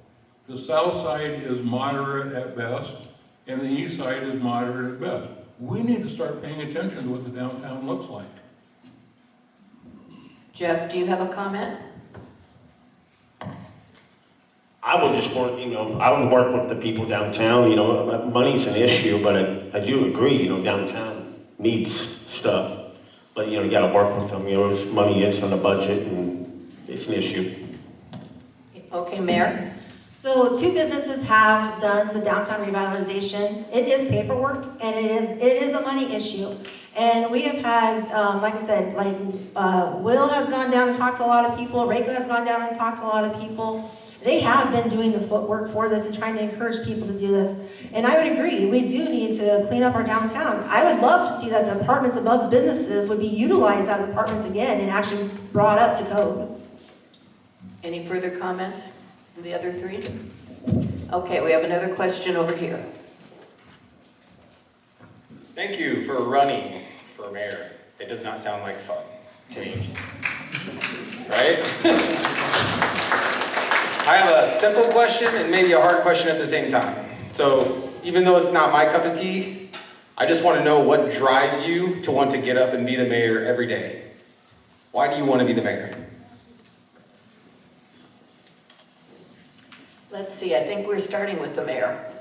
The south side is moderate at best, and the east side is moderate at best. We need to start paying attention to what the downtown looks like. Jeff, do you have a comment? I would just want, I would work with the people downtown, money's an issue, but I do agree, downtown needs stuff. But, you gotta work with them, money is on the budget and it's an issue. Okay, Mayor? So 2 businesses have done the downtown revitalization. It is paperwork, and it is a money issue. And we have had, like I said, Will has gone down and talked to a lot of people. Reiko has gone down and talked to a lot of people. They have been doing the footwork for this and trying to encourage people to do this. And I would agree, we do need to clean up our downtown. I would love to see that the apartments above the businesses would be utilized as apartments again and actually brought up to code. Any further comments from the other 3? Okay, we have another question over here. Thank you for running for mayor. It does not sound like fun to me. Right? I have a simple question and maybe a hard question at the same time. So even though it's not my cup of tea, I just want to know what drives you to want to get up and be the mayor every day. Why do you want to be the mayor? Let's see, I think we're starting with the mayor.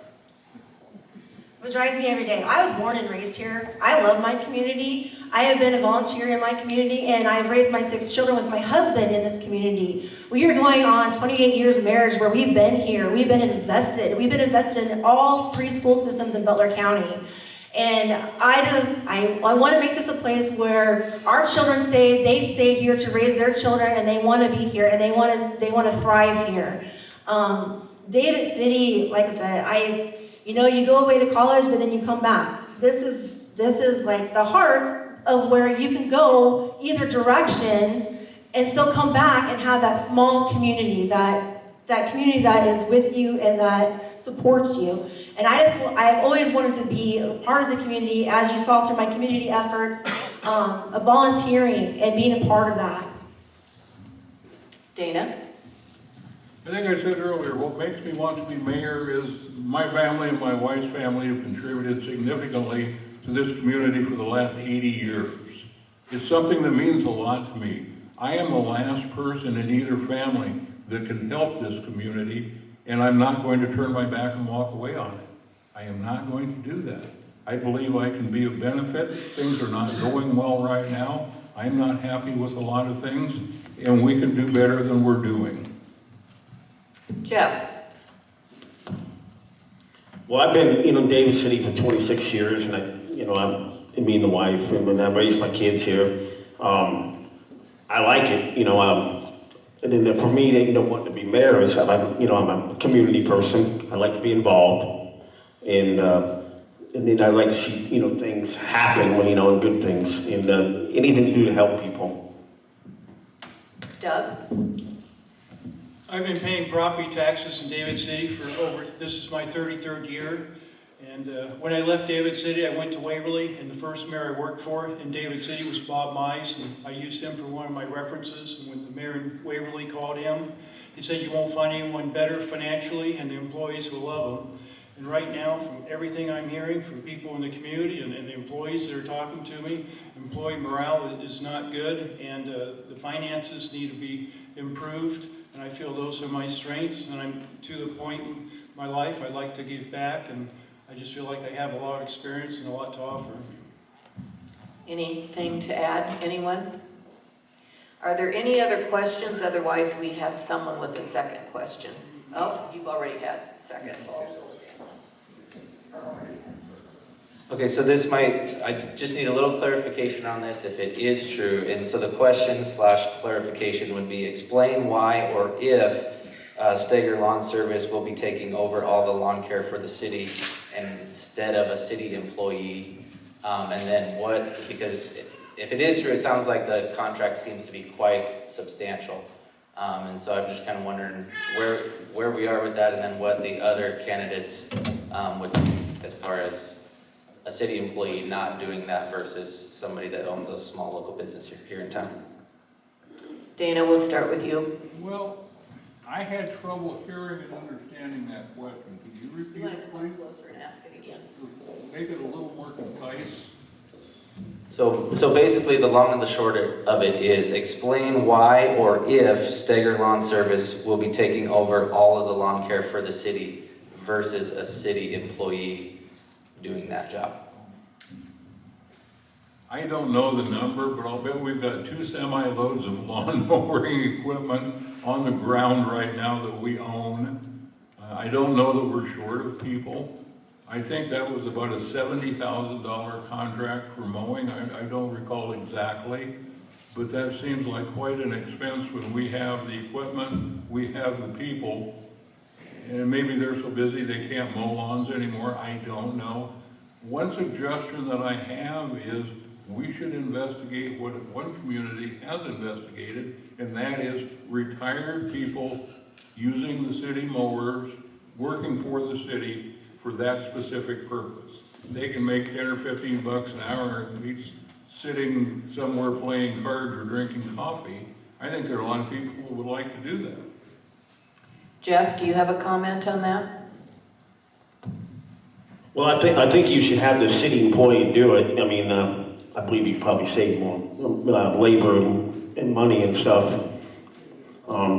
What drives me every day? I was born and raised here. I love my community. I have been a volunteer in my community, and I've raised my 6 children with my husband in this community. We are going on 28 years of marriage where we've been here. We've been invested. We've been invested in all 3 school systems in Butler County. And I want to make this a place where our children they stay here to raise their children, and they want to be here, and they want to thrive here. David City, like I said, you go away to college, but then you come back. This is like the heart of where you can go either direction and still come back and have that small community, that community that is with you and that supports you. And I've always wanted to be a part of the community, as you saw through my community efforts, of volunteering and being a part of that. Dana? I think I said earlier, what makes me want to be mayor is my family and my wife's family have contributed significantly to this community for the last 80 years. It's something that means a lot to me. I am the last person in either family that can help this community, and I'm not going to turn my back and walk away on it. I am not going to do that. I believe I can be of benefit. Things are not going well right now. I'm not happy with a lot of things, and we can do better than we're doing. Jeff? Well, I've been, in Davis City for 26 years, and me and the wife, and I raised my kids here. I like it, and then for me, wanting to be mayor is, I'm a community person. I like to be involved, and then I like to see, things happen, and good things, and anything to do to help people. Doug? I've been paying property taxes in David City for this is my 33rd year. And when I left David City, I went to Waverly, and the first mayor I worked for in David City was Bob Mize, and I used him for one of my references. And when the mayor in Waverly called him, he said, "You won't find anyone better financially, and the employees will love him." And right now, from everything I'm hearing from people in the community and the employees that are talking to me, employee morale is not good, and the finances need to be improved. And I feel those are my strengths, and I'm to the point in my life I'd like to give back, and I just feel like I have a lot of experience and a lot to offer. Anything to add, anyone? Are there any other questions? Otherwise, we have someone with a second question. Oh, you've already had second. Okay, so I just need a little clarification on this, if it is true. And so the question / clarification would be, explain why or if Steger Lawn Service will be taking over all the lawn care for the city instead of a city employee. And then what, because if it is true, it sounds like the contract seems to be quite substantial. And so I'm just kind of wondering where we are with that, and then what the other candidates would, as far as a city employee not doing that versus somebody that owns a small local business here in town. Dana, we'll start with you. Well, I had trouble hearing and understanding that question. Could you repeat You want to it, come please? closer and ask it again? Make it a little more concise. So basically the long and the short of it is, explain why or if Steger Lawn Service will be taking over all of the lawn care for the city versus a city employee doing that job. I don't know the number, but I'll bet we've got 2 semi-loads of lawn mowing equipment on the ground right now that we own. I don't know that we're short of people. I think that was about a $70,000 contract for mowing. I don't recall exactly, but that seems like quite an expense when we have the equipment, we have the people, and maybe they're so busy they can't mow lawns anymore. I don't know. One suggestion that I have is we should investigate what one community has investigated, and that is retired people using the city mowers, working for the city for that specific purpose. They can make 10 or 15 bucks an hour and be sitting somewhere playing cards or drinking coffee. I think there are a lot of people who would like to do that. Jeff, do you have a comment on that? Well, I think you should have the city employee do it. I mean, I believe you probably save more labor and money and stuff.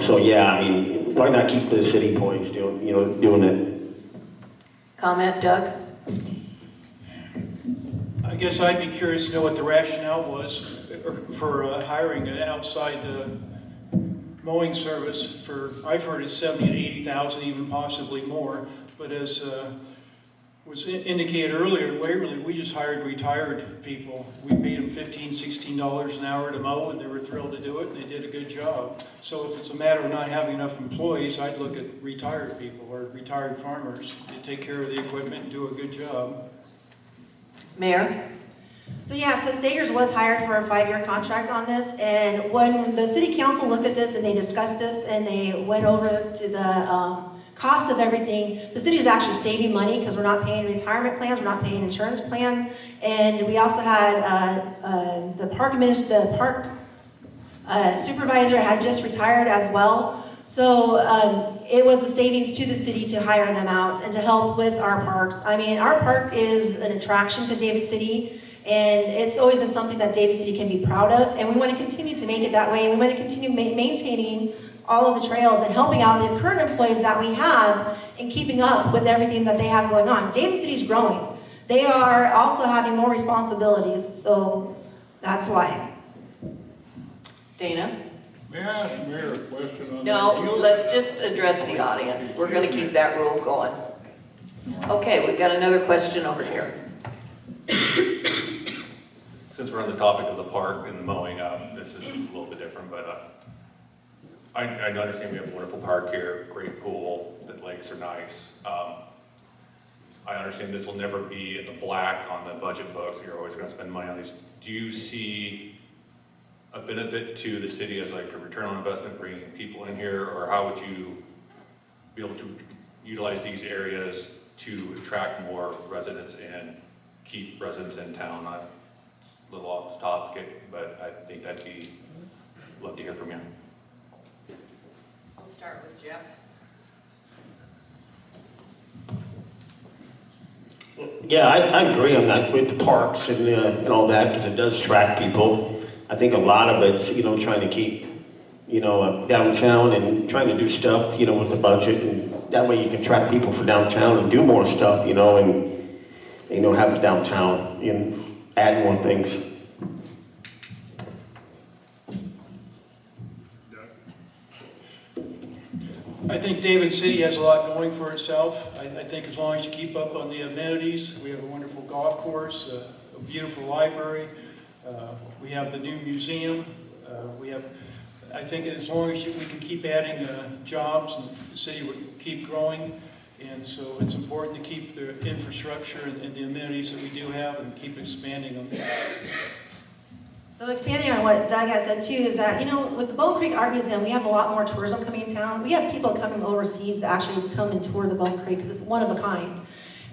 So yeah, I mean, why not keep the city employees doing it? Comment, Doug? I guess I'd be curious to know what the rationale was for hiring an outside mowing service for, I've heard it's 70 to 80,000, even possibly more. But as was indicated earlier, in Waverly, we just hired retired people. We paid them $15, $16 an hour to mow, and they were thrilled to do it, and they did a good job. So if it's a matter of not having enough employees, I'd look at retired people or retired farmers to take care of the equipment and do a good job. Mayor? So yeah, so Steger's was hired for a 5-year contract on this, and when the city council looked at this and they discussed this and they went over to the cost of everything, the city is actually saving money because we're not paying retirement plans, we're not paying insurance plans, and we also had the park supervisor had just retired as well. So it was a savings to the city to hire them out and to help with our parks. I mean, our park is an attraction to David City, and it's always been something that David City can be proud of, and we want to continue to make it that way, and we want to continue maintaining all of the trails and helping out the current employees that we have and keeping up with everything that they have going on. David City's growing. They are also having more responsibilities, so that's why. Dana? May I ask the mayor a question on that? No, let's just address the audience. We're going to keep that rule going. Okay, we've got another question over here. Since we're on the topic of the park and the mowing, this is a little bit different, but I understand we have a wonderful park here, great pool, the lakes are nice. I understand this will never be in the black on the budget books, you're always gonna spend money on these. Do you see a benefit to the city as like a return on investment, bringing people in here, or how would you be able to utilize these areas to attract more residents and keep residents in town? It's a little off the topic, but I think that'd be, love to hear from you. We'll start with Jeff. Yeah, I agree on that with the parks and all that, because it does attract people. I think a lot of it's, trying to keep, downtown and trying to do stuff, with the budget, and that way you can attract people for downtown and do more stuff, and, have the downtown and add more things. I think David City has a lot going for itself. I think as long as you keep up on the amenities, we have a wonderful golf course, a beautiful library, we have the new museum, I think as long as we can keep adding jobs, and the city will keep growing. And so it's important to keep the infrastructure and the amenities that we do have and keep expanding them. So expanding on what Doug has said too is that, with the Bone Creek Art Museum, we have a lot more tourism coming in town. We have people coming overseas to actually come and tour the Bone Creek because it's one of a kind.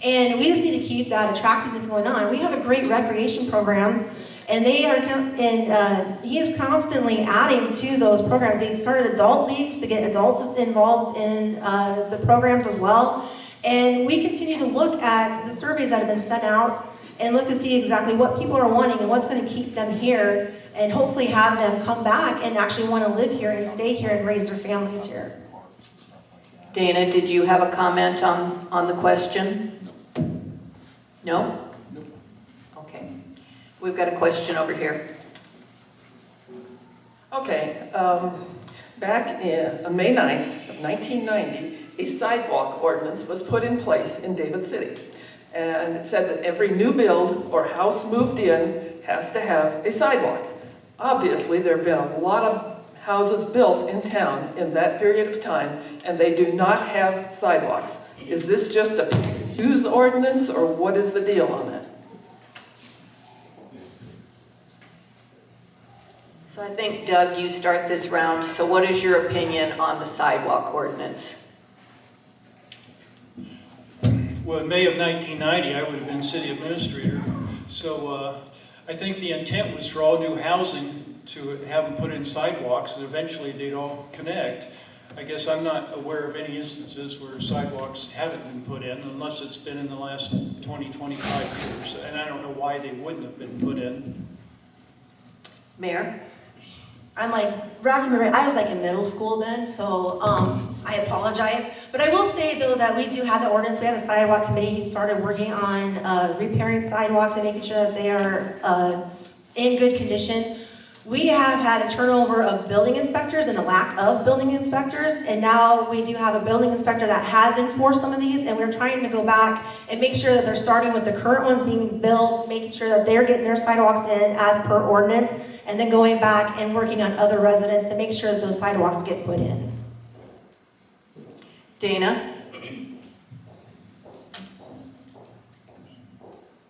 And we just need to keep that attractiveness going on. We have a great recreation program, and he is constantly adding to those programs. They started adult leagues to get adults involved in the programs as well. And we continue to look at the surveys that have been sent out and look to see exactly what people are wanting and what's going to keep them here, and hopefully have them come back and actually want to live here and stay here and raise their families here. Dana, did you have a comment on the question? No? Okay. We've got a question over here. Okay. Back in May 9th of 1990, a sidewalk ordinance was put in place in David City. And it said that every new build or house moved in has to have a sidewalk. Obviously, there have been a lot of houses built in town in that period of time, and they do not have sidewalks. Is this just a use ordinance, or what is the deal on that? So I think, Doug, you start this round. So what is your opinion on the sidewalk ordinance? Well, in May of 1990, I would have been city administrator. So I think the intent was for all new housing to have them put in sidewalks, and eventually they'd all connect. I guess I'm not aware of any instances where sidewalks haven't been put in, unless it's been in the last 20, 25 years. And I don't know why they wouldn't have been put in. Mayor? I'm I was in middle school then, so I apologize. But I will say though that we do have the ordinance. We have a sidewalk committee who started working on repairing sidewalks and making sure that they are in good condition. We have had a turnover of building inspectors and a lack of building inspectors, and now we do have a building inspector that has enforced some of these, and we're trying to go back and make sure that they're starting with the current ones being built, making sure that they're getting their sidewalks in as per ordinance, and then going back and working on other residents to make sure that those sidewalks get put in. Dana?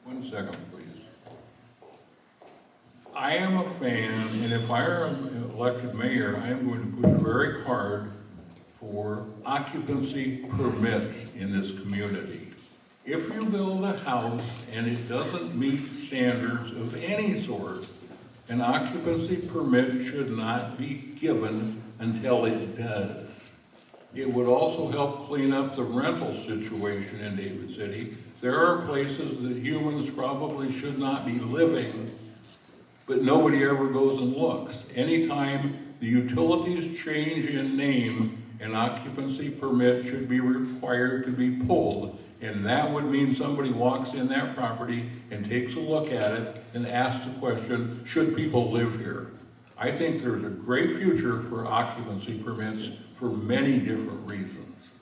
1 second, please. I am a fan, and if I are elected mayor, I am going to push very hard for occupancy permits in this community. If you build a house and it doesn't meet standards of any sort, an occupancy permit should not be given until it does. It would also help clean up the rental situation in David City. There are places that humans probably should not be living, but nobody ever goes and looks. Anytime the utilities change in name, an occupancy permit should be required to be pulled. And that would mean somebody walks in that property and takes a look at it and asks the question, should people live here? I think there's a great future for occupancy permits for many different reasons.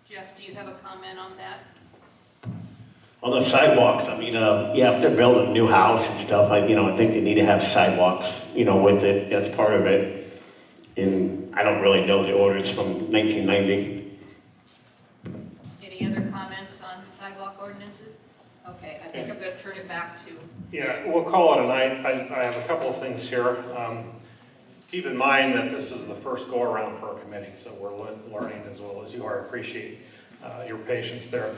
Jeff, do you have a comment on that? On the sidewalks, I mean, yeah, if they're building a new house and stuff, I think they need to have sidewalks, with it. That's part of it. And I don't really know the orders from 1990. Any other comments on sidewalk ordinances? Okay, I think I'm going to turn it back to Yeah, we'll call it a night. I have a couple of things here. Keep in mind that this is the first go-around for our committee, so we're learning as well as you are. I appreciate your patience there.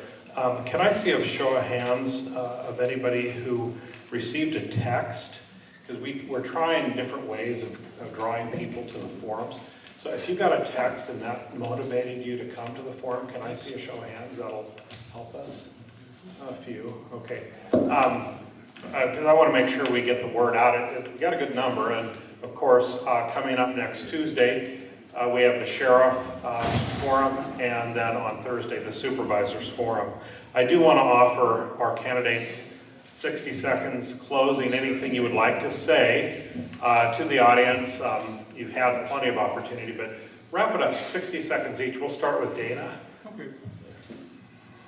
Can I see a show of hands of anybody who received a text? Because we're trying different ways of drawing people to the forums. So if you got a text and that motivated you to come to the forum, can I see a show of hands? That'll help us. A few, okay. Because I want to make sure we get the word out. We got a good number, and of course, coming up next Tuesday, we have the sheriff forum, and then on Thursday, the supervisors forum. I do want to offer our candidates 60 seconds closing, anything you would like to say to the audience. You've had plenty of opportunity, but wrap it up, 60 seconds each. We'll start with Dana. Okay.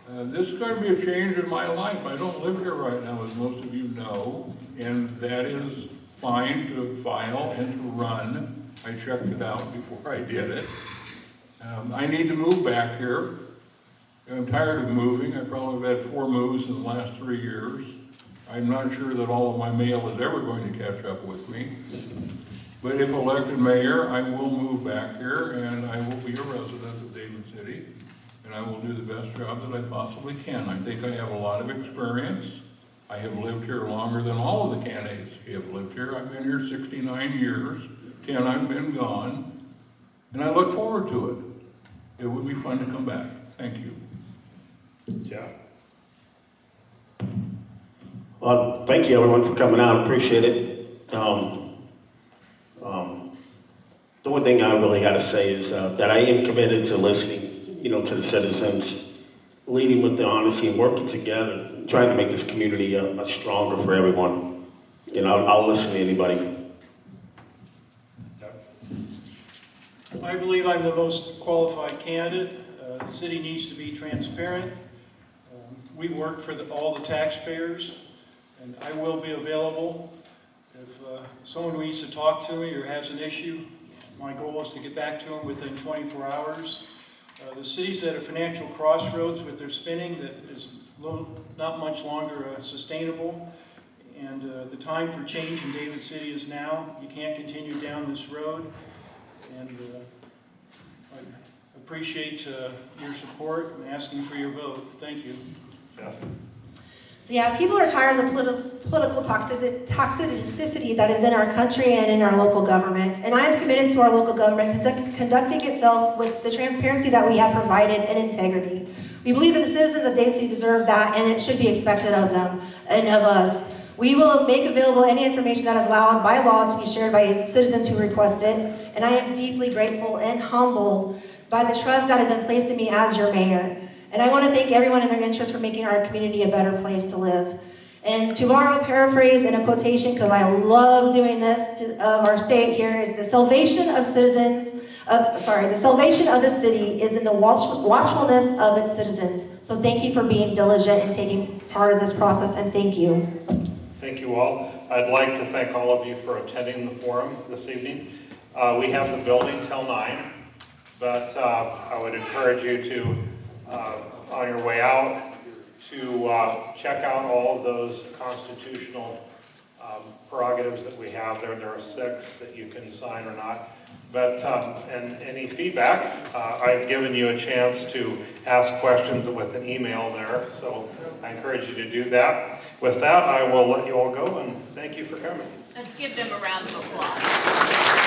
This is going to be a change in my life. I don't live here right now, as most of you know, and that is fine to file and to run. I checked it out before I did it. I need to move back here. I'm tired of moving. I probably have had 4 moves in the last 3 years. I'm not sure that all of my mail is ever going to catch up with me. But if elected mayor, I will move back here, and I will be a resident of David City. And I will do the best job that I possibly can. I think I have a lot of experience. I have lived here longer than all of the candidates have lived here. I've been here 69 years, 10 I've been gone, and I look forward to it. It would be fun to come back. Thank you. Jeff? Well, thank you everyone for coming out. Appreciate it. The one thing I really got to say is that I am committed to listening, to the citizens, leading with the honesty and working together, trying to make this community much stronger for everyone. I'll listen to anybody. I believe I'm the most qualified candidate. The city needs to be transparent. We work for all the taxpayers, and I will be available. If someone needs to talk to me or has an issue, my goal is to get back to them within 24 hours. The city's at a financial crossroads with their spending that is not much longer sustainable. And the time for change in David City is now. You can't continue down this road. And I appreciate your support and asking for your vote. Thank you. Yes. So yeah, people are tired of the political toxicity that is in our country and in our local government. And I am committed to our local government conducting itself with the transparency that we have provided and integrity. We believe that the citizens of David City deserve that, and it should be expected of them and of us. We will make available any information that is allowed by law to be shared by citizens who request it. And I am deeply grateful and humbled by the trust that has been placed in me as your mayor. And I want to thank everyone in their interest for making our community a better place to live. And to borrow a paraphrase and a quotation, because I love doing this, of our state here, is the salvation of the salvation of the city is in the watchfulness of its citizens. So thank you for being diligent and taking part of this process, and thank you. Thank you all. I'd like to thank all of you for attending the forum this evening. We have the building till 9, but I would encourage you to on your way out to check out all of those constitutional prerogatives that we have there. There are 6 that you can sign or not. But and any feedback, I've given you a chance to ask questions with an email there, so I encourage you to do that. With that, I will let you all go, and thank you for coming. Let's give them a round of applause.